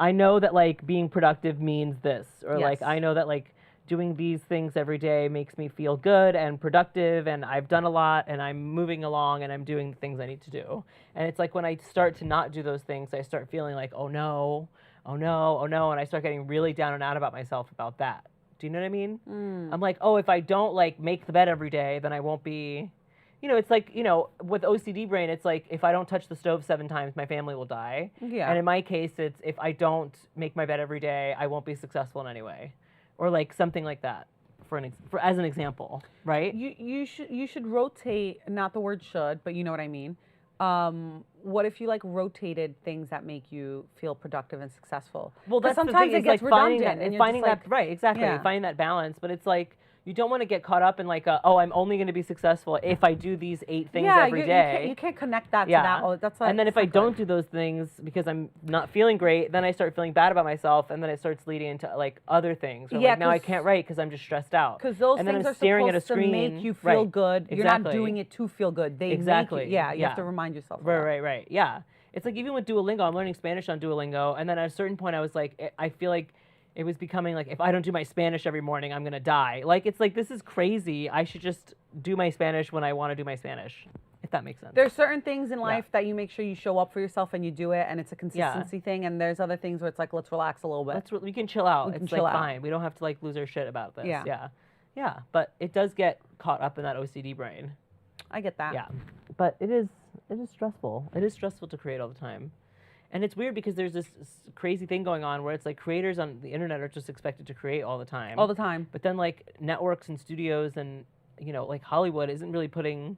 Speaker 1: I know that like being productive means this, or like, I know that like doing these things every day makes me feel good and productive, and I've done a lot, and I'm moving along, and I'm doing the things I need to do. And it's like when I start to not do those things, I start feeling like, oh no, and I start getting really down and out about myself about that. Do you know what I mean? I'm like, if I don't like make the bed every day, then I won't be, it's like, with OCD brain, it's like if I don't touch the stove 7 times, my family will die.
Speaker 3: Yeah.
Speaker 1: And in my case, it's if I don't make my bed every day, I won't be successful in any way. Or like something like that, as an example, right?
Speaker 3: You should rotate, not the word should, but you know what I mean. What if you like rotated things that make you feel productive and successful?
Speaker 1: Well, that's
Speaker 3: sometimes
Speaker 1: the thing,
Speaker 3: it gets
Speaker 1: like finding
Speaker 3: redundant
Speaker 1: that, right, exactly,
Speaker 3: yeah.
Speaker 1: finding that balance. But it's like you don't want to get caught up in like, oh, I'm only going to be successful if I do these 8 things every day.
Speaker 3: You can't connect that to that. Oh, that's like,
Speaker 1: and then if I don't do those things because I'm not feeling great, then I start feeling bad about myself, and then it starts leading into like other things. Or, like, now I can't write because I'm just stressed out.
Speaker 3: Because those
Speaker 1: and
Speaker 3: things
Speaker 1: then I'm
Speaker 3: are
Speaker 1: staring
Speaker 3: supposed
Speaker 1: at a screen.
Speaker 3: to make you feel good.
Speaker 1: Exactly.
Speaker 3: You're not doing it to feel good. They
Speaker 1: exactly.
Speaker 3: make you, you have to remind yourself of that.
Speaker 1: Right. Yeah. It's like even with Duolingo, I'm learning Spanish on Duolingo, and then at a certain point I was like, I feel like it was becoming like, if I don't do my Spanish every morning, I'm going to die. Like, it's like, this is crazy. I should just do my Spanish when I want to do my Spanish, if that makes sense.
Speaker 3: There's certain things in life that you make sure you show up for yourself and you do it, and it's a consistency thing. And there's other things where it's like, let's relax a little bit.
Speaker 1: We can chill out. It's like fine. We don't have to like lose our shit about this. Yeah. But it does get caught up in that OCD brain.
Speaker 3: I get that.
Speaker 1: Yeah. But it is stressful. It is stressful to create all the time. And it's weird because there's this crazy thing going on where it's like creators on the internet are just expected to create all the time.
Speaker 3: All the time.
Speaker 1: But then like networks and studios and, like Hollywood isn't really putting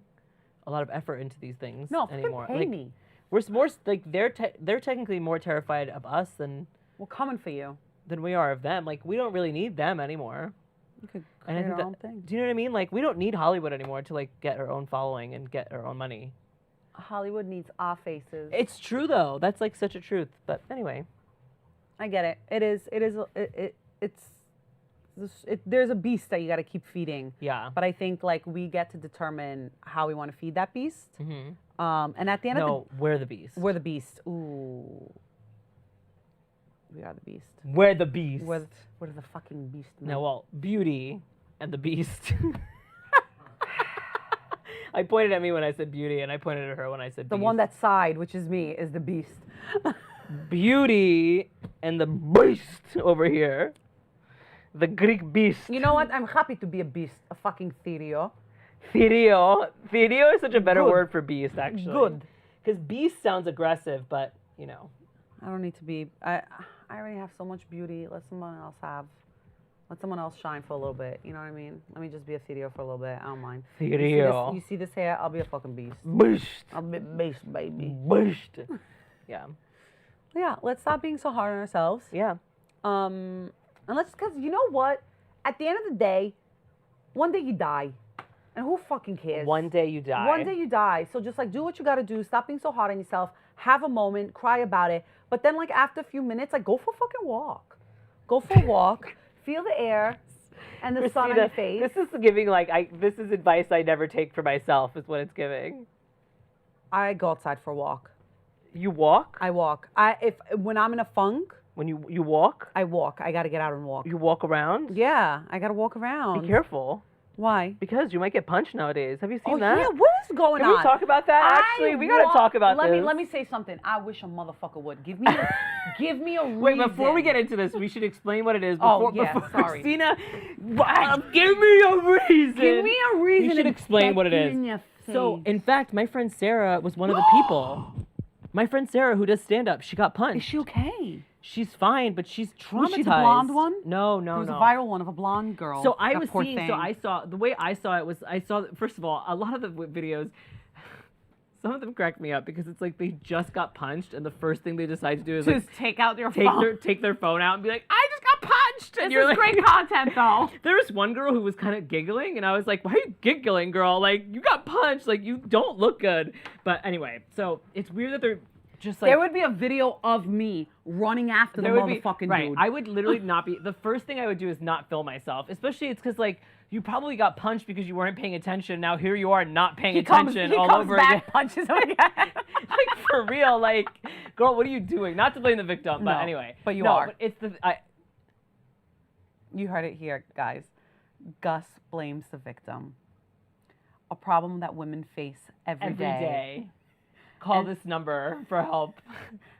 Speaker 1: a lot of effort into these things anymore.
Speaker 3: Pay
Speaker 1: like,
Speaker 3: me.
Speaker 1: We're more like they're technically more terrified of us than
Speaker 3: coming for you
Speaker 1: than we are of them. Like we don't really need them anymore.
Speaker 3: We could create our own thing.
Speaker 1: Do you know what I mean? Like we don't need Hollywood anymore to like get our own following and get our own money.
Speaker 3: Hollywood needs our faces.
Speaker 1: It's true though. That's like such a truth. But anyway,
Speaker 3: I get it. There's a beast that you got to keep feeding.
Speaker 1: Yeah.
Speaker 3: But I think like we get to determine how we want to feed that beast.
Speaker 1: Mm-hmm.
Speaker 3: And at the end of the
Speaker 1: we're the beast.
Speaker 3: We're the beast. Ooh. We are the beast.
Speaker 1: We're the beast.
Speaker 3: We're the fucking beast. Man.
Speaker 1: No, well, Beauty and the Beast. I pointed at me when I said beauty, and I pointed at her when I said beast.
Speaker 3: The one that sighed, which is me, is the beast.
Speaker 1: Beauty and the beast over here. The Greek beast.
Speaker 3: You know what? I'm happy to be a beast. A fucking Therio.
Speaker 1: Therio is such a better word for beast, actually.
Speaker 3: Good.
Speaker 1: Because beast sounds aggressive, but,
Speaker 3: I don't need to be... I already have so much beauty. Let someone else shine for a little bit. You know what I mean? Let me just be a Therio for a little bit. I don't mind.
Speaker 1: Therio.
Speaker 3: You see this hair? I'll be a fucking beast.
Speaker 1: Beast.
Speaker 3: I'll be a beast, baby.
Speaker 1: Beast. Yeah.
Speaker 3: Yeah, let's stop being so hard on ourselves.
Speaker 1: Yeah.
Speaker 3: And because you know what? At the end of the day, one day you die. And who fucking cares?
Speaker 1: One day you die.
Speaker 3: One day you die. So just like do what you got to do. Stop being so hard on yourself. Have a moment. Cry about it. But then like after a few minutes, like go for a fucking walk. Go for a walk. Feel the air and the sun on your face.
Speaker 1: This is giving this is advice I never take for myself is what it's giving.
Speaker 3: I go outside for a walk.
Speaker 1: You walk?
Speaker 3: I walk. When I'm in a funk.
Speaker 1: When you walk?
Speaker 3: I walk. I got to get out and walk.
Speaker 1: You walk around?
Speaker 3: Yeah, I got to walk around.
Speaker 1: Be careful.
Speaker 3: Why?
Speaker 1: Because you might get punched nowadays. Have you seen that?
Speaker 3: Yeah, what is going on?
Speaker 1: Can we talk about that? Actually, we got to talk about this.
Speaker 3: Let me say something. I wish a motherfucker would. Give me a reason.
Speaker 1: Wait, before we get into this, we should explain what it is. Before
Speaker 3: sorry.
Speaker 1: Christina, give me a reason.
Speaker 3: Give me a reason.
Speaker 1: You should explain what it is. So, in fact, my friend Sarah was one of the people. My friend Sarah, who does stand-up, she got punched.
Speaker 3: Is she okay?
Speaker 1: She's fine, but she's traumatized.
Speaker 3: Was she the blonde one?
Speaker 1: No.
Speaker 3: There was a viral one of a blonde girl.
Speaker 1: So I was seeing, the way I saw it was, first of all, a lot of the videos, some of them cracked me up because it's like they just got punched and the first thing they decide to do is
Speaker 3: just take out their phone.
Speaker 1: Take their phone out and be like, I just got punched! And
Speaker 3: this is great content though.
Speaker 1: There was one girl who was kind of giggling and I was like, why are you giggling, girl? Like, you got punched, like, you don't look good. But anyway, so it's weird that they're just like...
Speaker 3: There would be a video of me running after the motherfucking dude.
Speaker 1: Right, I would literally not be... The first thing I would do is not film myself. Especially it's because, like, you probably got punched because you weren't paying attention. Now here you are not paying attention all over again.
Speaker 3: Punches him again.
Speaker 1: Like, for real, like, girl, what are you doing? Not to blame the victim, but anyway.
Speaker 3: But you are.
Speaker 1: But it's the...
Speaker 3: You heard it here, guys. Gus blames the victim. A problem that women face every day.
Speaker 1: Call this number for help.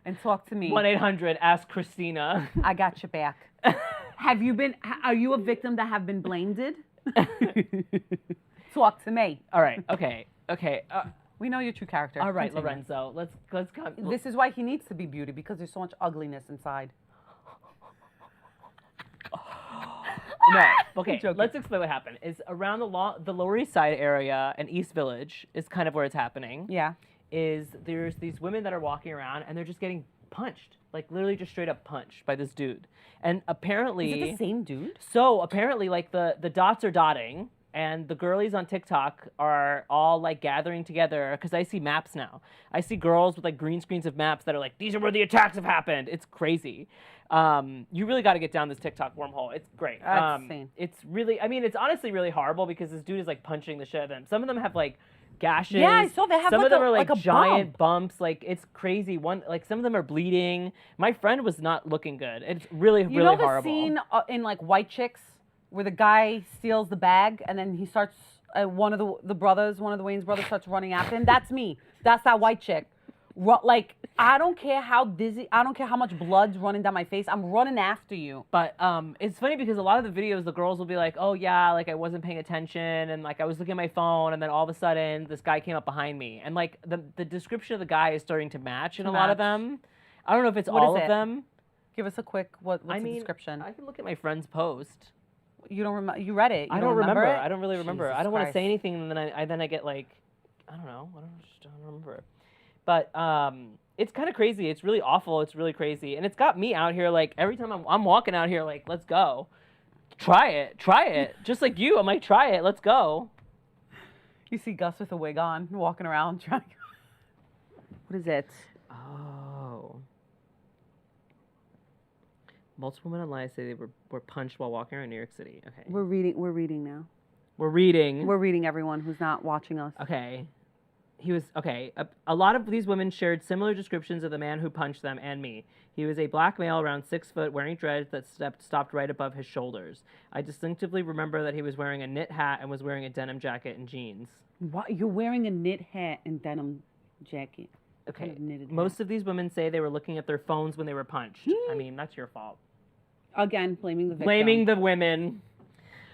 Speaker 3: And talk to me.
Speaker 1: 1-800 Ask Christina.
Speaker 3: I got your back. Are you a victim that have been blamed? Talk to me.
Speaker 1: All right. Okay.
Speaker 3: We know your true character.
Speaker 1: All right, continue. Lorenzo. Let's come.
Speaker 3: This is why he needs to be beauty, because there's so much ugliness inside.
Speaker 1: No. Okay. Let's explain what happened. Is around the Lower East Side area and East Village is kind of where it's happening.
Speaker 3: Yeah.
Speaker 1: There's these women that are walking around and they're just getting punched, like literally just straight up punched by this dude. And apparently,
Speaker 3: Is it the same dude?
Speaker 1: So apparently, like the dots are dotting, and the girlies on TikTok are all like gathering together because I see maps now. I see girls with like green screens of maps that are like, these are where the attacks have happened. It's crazy. You really got to get down this TikTok wormhole. It's great.
Speaker 3: That's insane.
Speaker 1: It's really, I mean, it's honestly really horrible because this dude is like punching the shit out of them. Some of them have like gashes.
Speaker 3: Yeah, I saw they have
Speaker 1: some
Speaker 3: like
Speaker 1: of them
Speaker 3: a-
Speaker 1: are like,
Speaker 3: like a
Speaker 1: giant bumps. Like it's crazy. One like some of them are bleeding. My friend was not looking good. It's really
Speaker 3: You
Speaker 1: really
Speaker 3: know the
Speaker 1: horrible.
Speaker 3: scene in like White Chicks where the guy steals the bag and then he starts one of the Wayans brothers starts running after him. That's me. That's that white chick. Like I don't care how dizzy. I don't care how much blood's running down my face. I'm running after you.
Speaker 1: But it's funny because a lot of the videos, the girls will be like, oh yeah, like I wasn't paying attention and like I was looking at my phone and then all of a sudden this guy came up behind me. And like the description of the guy is starting to match in a lot of them. I don't know if it's
Speaker 3: What
Speaker 1: all
Speaker 3: is
Speaker 1: of
Speaker 3: it?
Speaker 1: them.
Speaker 3: Give us a quick what's
Speaker 1: I
Speaker 3: the
Speaker 1: mean,
Speaker 3: description?
Speaker 1: I can look at my friend's post.
Speaker 3: You don't remember? You read it. You
Speaker 1: I don't remember.
Speaker 3: it?
Speaker 1: I don't really remember.
Speaker 3: Jesus
Speaker 1: I don't want to
Speaker 3: Christ.
Speaker 1: say anything and then I get like, I don't know. I don't remember. But it's kind of crazy. It's really awful. It's really crazy. And it's got me out here like every time I'm walking out here like, let's go. Try it. Just like you. I'm like, try it. Let's go.
Speaker 3: You see Gus with a wig on, walking around trying. What is it?
Speaker 1: Oh. Multiple men online say they were punched while walking around New York City. Okay.
Speaker 3: We're reading now.
Speaker 1: We're reading.
Speaker 3: We're reading everyone who's not watching us.
Speaker 1: Okay. He was, okay, a lot of these women shared similar descriptions of the man who punched them and me. He was a black male around 6 foot wearing dreads that stopped right above his shoulders. I distinctively remember that he was wearing a knit hat and was wearing a denim jacket and jeans.
Speaker 3: What? You're wearing a knit hat and denim jacket.
Speaker 1: Okay,
Speaker 3: Kind of knitted
Speaker 1: most of these women say they were looking at their phones when they were punched. I mean, that's your fault.
Speaker 3: Again, blaming the victim.
Speaker 1: Blaming the women.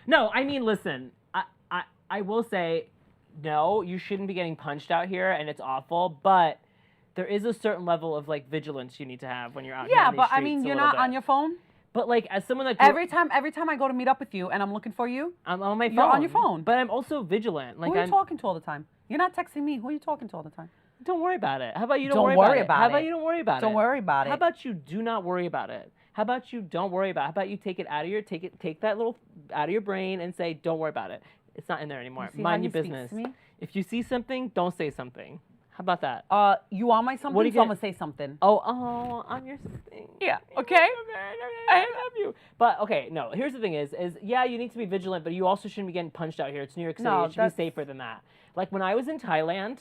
Speaker 1: No, I mean, listen, I will say, no, you shouldn't be getting punched out here, and it's awful, but there is a certain level of, like, vigilance you need to have when you're out here
Speaker 3: Yeah,
Speaker 1: on these
Speaker 3: but I
Speaker 1: streets
Speaker 3: mean,
Speaker 1: a
Speaker 3: you're
Speaker 1: little
Speaker 3: not on
Speaker 1: bit.
Speaker 3: your phone.
Speaker 1: But, like, as someone that...
Speaker 3: Every time I go to meet up with you and I'm looking for you,
Speaker 1: I'm on my phone.
Speaker 3: you're on your phone.
Speaker 1: But I'm also vigilant. Like,
Speaker 3: who are you talking to all the time? You're not texting me. Who are you talking to all the time?
Speaker 1: Don't worry about it. How about you
Speaker 3: Don't
Speaker 1: don't,
Speaker 3: worry
Speaker 1: about it?
Speaker 3: about
Speaker 1: How
Speaker 3: it.
Speaker 1: about you don't worry about it?
Speaker 3: Don't worry about it.
Speaker 1: How about you do not worry about it? How about you don't worry about it? How about you take it out of your... Take that little... out of your brain and say, don't worry about it. It's not in there anymore.
Speaker 3: You see
Speaker 1: Mind
Speaker 3: how
Speaker 1: your
Speaker 3: he speaks
Speaker 1: business.
Speaker 3: to me?
Speaker 1: If you see something, don't say something. How about that?
Speaker 3: You want my something?
Speaker 1: What do you
Speaker 3: So I'm
Speaker 1: get?
Speaker 3: gonna say something.
Speaker 1: Oh, I'm your something.
Speaker 3: Yeah. Okay.
Speaker 1: I love you. But okay, no. Here's the thing: is yeah, you need to be vigilant, but you also shouldn't be getting punched out here. It's New York City.
Speaker 3: No,
Speaker 1: it should be safer than that. Like when I was in Thailand,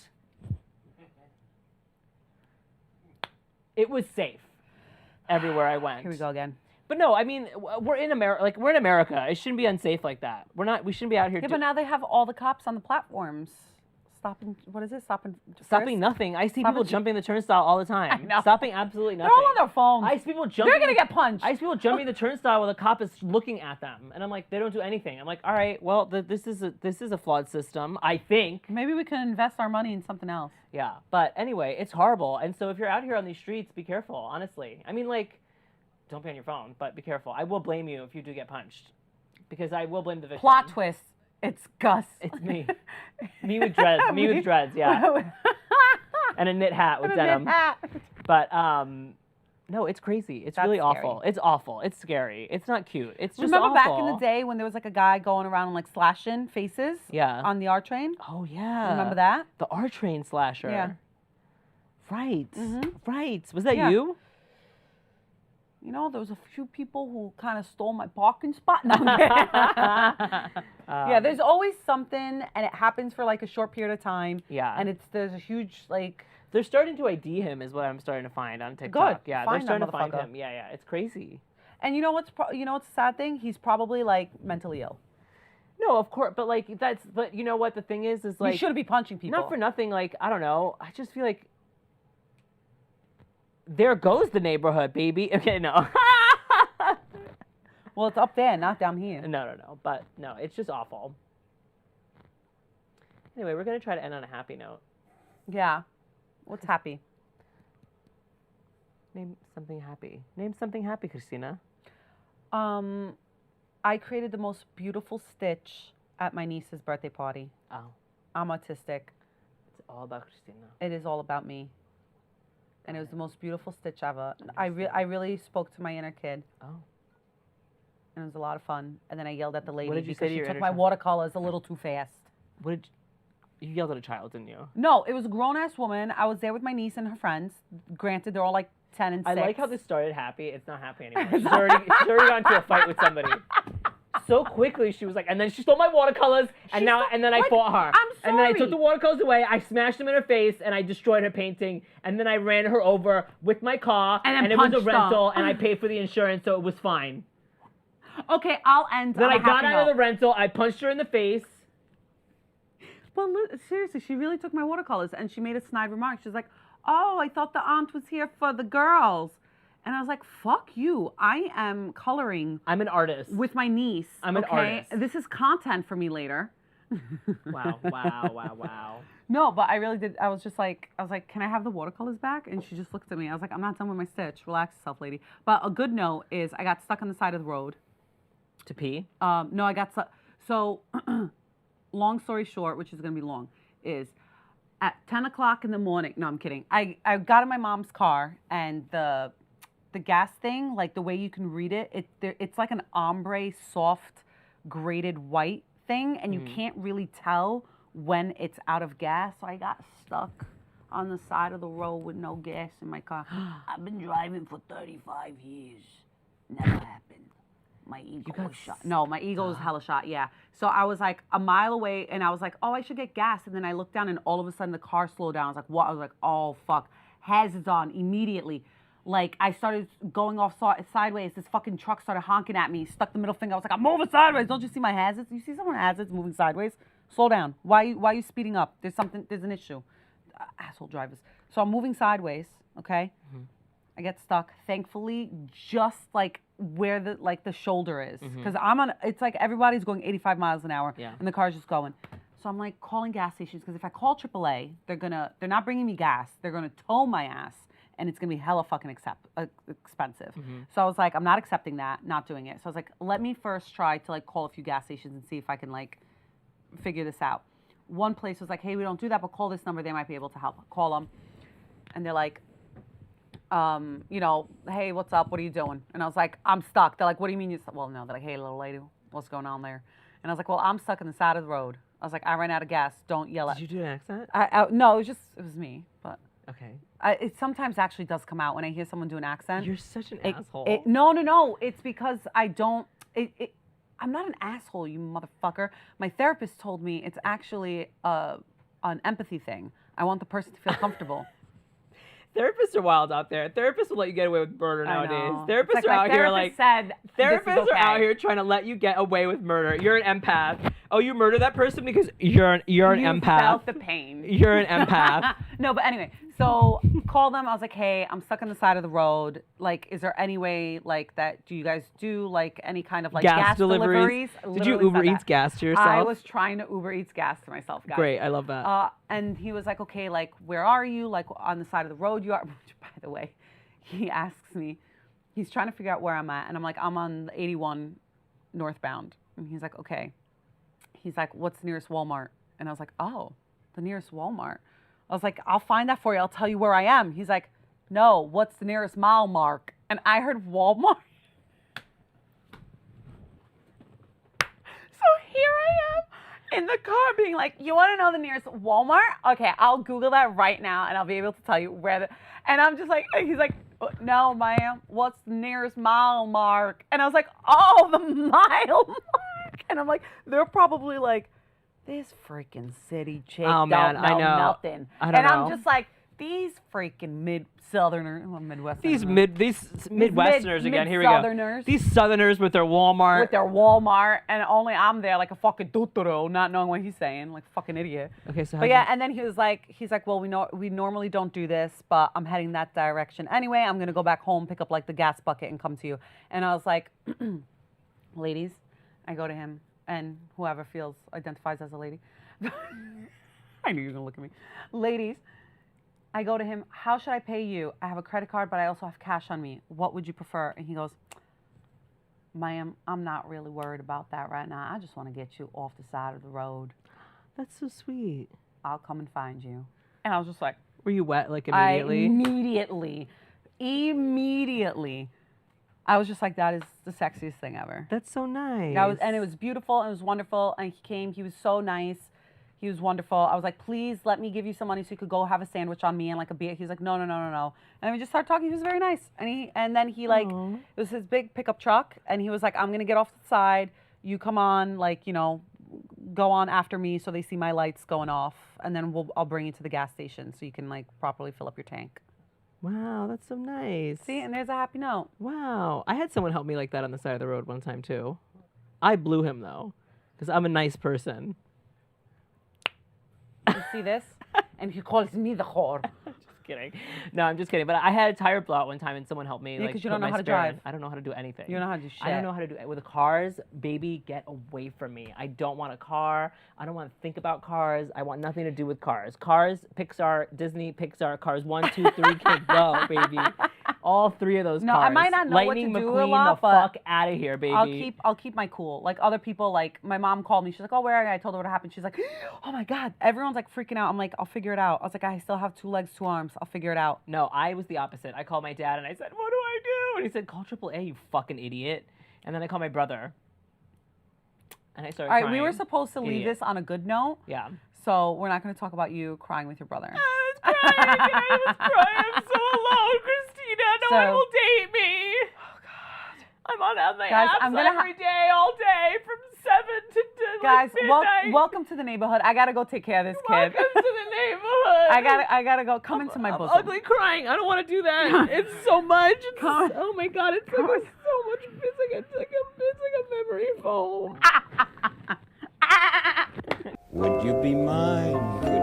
Speaker 1: it was safe everywhere I went.
Speaker 3: Here we go again.
Speaker 1: But no, I mean we're in America. Like we're in America. It shouldn't be unsafe like that. We're not. We shouldn't be out here.
Speaker 3: Yeah, but now they have all the cops on the platforms. Stopping. What is it? Stopping
Speaker 1: nothing. I see
Speaker 3: Stopping
Speaker 1: people jumping the turnstile all the time.
Speaker 3: I know.
Speaker 1: Stopping absolutely
Speaker 3: They're
Speaker 1: nothing.
Speaker 3: all on their phones.
Speaker 1: I see people jumping.
Speaker 3: They're gonna get punched.
Speaker 1: I see people jumping the turnstile while the cop is looking at them, and I'm like, they don't do anything. I'm like, all right, well, this is a flawed system, I think.
Speaker 3: Maybe we can invest our money in something else.
Speaker 1: Yeah, but anyway, it's horrible, and so if you're out here on these streets, be careful. Honestly, I mean, like, don't be on your phone, but be careful. I will blame you if you do get punched, because I will blame the victim.
Speaker 3: Plot twist. It's Gus.
Speaker 1: It's me. Me with dreads. Me with dreads. Yeah. And a knit hat with denim. But no, it's crazy. It's
Speaker 3: That's
Speaker 1: really
Speaker 3: scary.
Speaker 1: awful. It's awful. It's scary. It's not cute. It's just
Speaker 3: Remember back
Speaker 1: awful.
Speaker 3: in the day when there was like a guy going around and like slashing faces?
Speaker 1: Yeah.
Speaker 3: On the R train?
Speaker 1: Oh yeah.
Speaker 3: Remember that?
Speaker 1: The R train slasher.
Speaker 3: Yeah.
Speaker 1: Right.
Speaker 3: Mhm.
Speaker 1: Right. Was that
Speaker 3: Yeah.
Speaker 1: you?
Speaker 3: You know, there was a few people who kind of stole my parking spot. No, I'm kidding. Yeah, there's always something, and it happens for like a short period of time.
Speaker 1: Yeah.
Speaker 3: And there's a huge like.
Speaker 1: They're starting to ID him, is what I'm starting to find on TikTok.
Speaker 3: Good.
Speaker 1: Yeah,
Speaker 3: Find
Speaker 1: they're starting
Speaker 3: that
Speaker 1: to find
Speaker 3: motherfucker.
Speaker 1: him. Yeah. It's crazy.
Speaker 3: And you know what's the sad thing? He's probably like mentally ill.
Speaker 1: No, of course, but like but you know what the thing is like
Speaker 3: You shouldn't be punching people.
Speaker 1: not for nothing. Like I don't know. I just feel like there goes the neighborhood, baby. Okay, no.
Speaker 3: Well, it's up there, not down here.
Speaker 1: No. But no, it's just awful. Anyway, we're gonna try to end on a happy note.
Speaker 3: Yeah. What's happy?
Speaker 1: Name something happy. Name something happy, Christina.
Speaker 3: I created the most beautiful stitch at my niece's birthday party.
Speaker 1: Oh,
Speaker 3: I'm autistic.
Speaker 1: it's all about Christina.
Speaker 3: It is all about me. And it was the most beautiful stitch ever. I really spoke to my inner kid.
Speaker 1: Oh.
Speaker 3: And it was a lot of fun. And then I yelled at the lady
Speaker 1: What did you
Speaker 3: because
Speaker 1: say to
Speaker 3: she
Speaker 1: your
Speaker 3: took
Speaker 1: inner
Speaker 3: my
Speaker 1: child?
Speaker 3: watercolors a little too fast.
Speaker 1: What did you yelled at a child, didn't you?
Speaker 3: No, it was a grown-ass woman. I was there with my niece and her friends. Granted, they're all like 10 and 6.
Speaker 1: I like how this started happy. It's not happy anymore. She's already got into a fight with somebody. So quickly, she was like, and then she stole my watercolors, and then I fought her.
Speaker 3: I'm
Speaker 1: And then I
Speaker 3: sorry.
Speaker 1: took the watercolors away, I smashed them in her face, and I destroyed her painting, and then I ran her over with my car,
Speaker 3: And then
Speaker 1: it was a
Speaker 3: punched her.
Speaker 1: rental, and I paid for the insurance, so it was fine.
Speaker 3: Okay, I'll end.
Speaker 1: Then
Speaker 3: on
Speaker 1: I
Speaker 3: a
Speaker 1: got
Speaker 3: happy
Speaker 1: out of
Speaker 3: note.
Speaker 1: the rental, I punched her in the face.
Speaker 3: Well, seriously, she really took my watercolors, and she made a snide remark. She's like, "Oh, I thought the aunt was here for the girls," and I was like, "Fuck you! I am coloring
Speaker 1: I'm an artist.
Speaker 3: with my niece.
Speaker 1: I'm an artist.
Speaker 3: This is content for me later."
Speaker 1: Wow.
Speaker 3: No, but I really did. I was like, "Can I have the watercolors back?" And she just looked at me. I was like, "I'm not done with my stitch. Relax yourself, lady." But a good note is I got stuck on the side of the road.
Speaker 1: To pee?
Speaker 3: No, I got stuck. So, long story short, which is going to be long, is at 10 o'clock in the morning. No, I'm kidding. I got in my mom's car, and the gas thing, like the way you can read it, it's like an ombre soft grated white thing, and you can't really tell when it's out of gas. So I got stuck on the side of the road with no gas in my car. I've been driving for 35 years. Never happened. My ego was shot. No, my ego was hella shot, yeah. So I was like a mile away, and I was like, oh, I should get gas. And then I looked down, and all of a sudden the car slowed down. I was like, what? I was like, oh, fuck. Hazards on immediately. Like, I started going off sideways. This fucking truck started honking at me, stuck the middle finger. I was like, I'm moving sideways. Don't you see my hazards? You see someone hazards moving sideways? Slow down. Why are you speeding up? There's an issue. Asshole drivers. So I'm moving sideways, okay? I get stuck. Thankfully, just like where the shoulder is. Because it's like everybody's going 85 miles an hour, and the car's just going. So I'm like calling gas stations, because if I call AAA, they're not bringing me gas. They're gonna tow my ass, and it's gonna be hella fucking expensive. So I was like, I'm not accepting that, not doing it. So I was like, let me first try to like call a few gas stations and see if I can like figure this out. One place was like, hey, we don't do that, but call this number. They might be able to help. Call them, and they're like, hey, what's up? What are you doing? And I was like, I'm stuck. They're like, what do you mean you're stuck? Well, no, they're like, hey, little lady, what's going on there? And I was like, well, I'm stuck on the side of the road. I was like, I ran out of gas. Don't yell at me.
Speaker 1: Did you do an accent?
Speaker 3: No, it was me. But
Speaker 1: Okay.
Speaker 3: it sometimes actually does come out when I hear someone do an accent.
Speaker 1: You're such an asshole.
Speaker 3: No. It's because I don't. I'm not an asshole, you motherfucker. My therapist told me it's actually an empathy thing. I want the person to feel comfortable.
Speaker 1: Therapists are wild out there. Therapists will let you get away with murder nowadays. Therapists
Speaker 3: like
Speaker 1: are out here like therapists
Speaker 3: okay.
Speaker 1: are out here trying to let you get away with murder. You're an empath. Oh, you murdered that person because you're an empath.
Speaker 3: Felt the pain.
Speaker 1: You're an empath.
Speaker 3: No, but anyway, so call them. I was like, hey, I'm stuck on the side of the road. Like, is there any way like that? Do you guys do like any kind of like gas deliveries?
Speaker 1: Did you Uber Eats gas to yourself?
Speaker 3: I was trying to Uber Eats gas to myself, guys.
Speaker 1: Great, I love that.
Speaker 3: And he was like, okay, like, where are you? Like, on the side of the road you are. By the way, he asks me, he's trying to figure out where I'm at. And I'm like, I'm on 81 northbound. And he's like, okay. He's like, what's the nearest Walmart? And I was like, oh, the nearest Walmart. I was like, I'll find that for you. I'll tell you where I am. He's like, no, what's the nearest mile mark? And I heard Walmart. So here I am in the car being like, you want to know the nearest Walmart? Okay, I'll Google that right now and I'll be able to tell you where and I'm just like, he's like, no, ma'am, what's the nearest mile mark? And I was like, oh, the mile mark. And I'm like, they're probably like, this freaking city chick don't know nothing.
Speaker 1: I don't know.
Speaker 3: I'm just like, these freaking Midwesterners.
Speaker 1: These Midwesterners again. Here we go.
Speaker 3: Southerners.
Speaker 1: These Southerners with their Walmart.
Speaker 3: With their Walmart, and only I'm there like a fucking tuturo, not knowing what he's saying, like a fucking idiot.
Speaker 1: Okay, so.
Speaker 3: But yeah, and then he's like, well, we normally don't do this, but I'm heading that direction anyway. I'm gonna go back home, pick up like the gas bucket, and come to you. And I was like, ladies, I go to him, and whoever identifies as a lady. I knew you were gonna look at me, ladies. I go to him, how should I pay you? I have a credit card, but I also have cash on me. What would you prefer? And he goes, ma'am, I'm not really worried about that right now. I just want to get you off the side of the road.
Speaker 1: That's so sweet.
Speaker 3: I'll come and find you. And I was just like,
Speaker 1: Were you wet like immediately?
Speaker 3: Immediately. I was just like, that is the sexiest thing ever.
Speaker 1: That's so nice.
Speaker 3: And it was beautiful. It was wonderful. And he came. He was so nice. He was wonderful. I was like, please let me give you some money so you could go have a sandwich on me and like a beer. He's like, no. And we just started talking. He was very nice. And then he like, it was his big pickup truck. And he was like, I'm going to get off the side. You come on, like, you know, go on after me so they see my lights going off. And then I'll bring you to the gas station so you can like properly fill up your tank.
Speaker 1: Wow, that's so nice.
Speaker 3: See, and there's a happy note.
Speaker 1: Wow. I had someone help me like that on the side of the road one time too. I blew him though, because I'm a nice person.
Speaker 3: You see this? And he calls me the whore.
Speaker 1: Just kidding. No, I'm just kidding. But I had a tire blowout one time and someone helped me.
Speaker 3: Yeah,
Speaker 1: because
Speaker 3: you don't know how to drive.
Speaker 1: I don't know how to do anything.
Speaker 3: You don't know how to do shit.
Speaker 1: I don't know how to do it. With the cars, baby, get away from me. I don't want a car. I don't want to think about cars. I want nothing to do with cars. Cars, Pixar, Disney, Pixar, Cars 1, 2, 3, can go, baby. All three of those cars.
Speaker 3: No, I might not know
Speaker 1: Lightning
Speaker 3: what to do
Speaker 1: McQueen,
Speaker 3: a lot,
Speaker 1: the
Speaker 3: but
Speaker 1: fuck out of here, baby.
Speaker 3: I'll keep my cool. Like other people, like my mom called me. She's like, oh, where are you? I told her what happened. She's like, oh my God. Everyone's like freaking out. I'm like, I'll figure it out. I was like, I still have 2 legs, 2 arms. I'll figure it out.
Speaker 1: No, I was the opposite. I called my dad and I said, what do I do? And he said, call AAA, you fucking idiot. And then I called my brother. And I started crying.
Speaker 3: All right, we were supposed to leave this on a good note.
Speaker 1: Yeah.
Speaker 3: So we're not going to talk about you crying with your brother.
Speaker 1: I was crying. I was crying. I'm so alone, Christina. No one will date me. Oh, God. I'm on my apps every day, all day, from 7 to
Speaker 3: guys,
Speaker 1: like midnight.
Speaker 3: Welcome to the neighborhood. I got to go take care of this kid.
Speaker 1: Welcome to the neighborhood.
Speaker 3: I gotta go. Come into my bosom.
Speaker 1: I'm ugly crying. I don't want to do that. It's so much. Oh my God. It's like so much. It's like a memory foam.
Speaker 2: Would you be mine? Could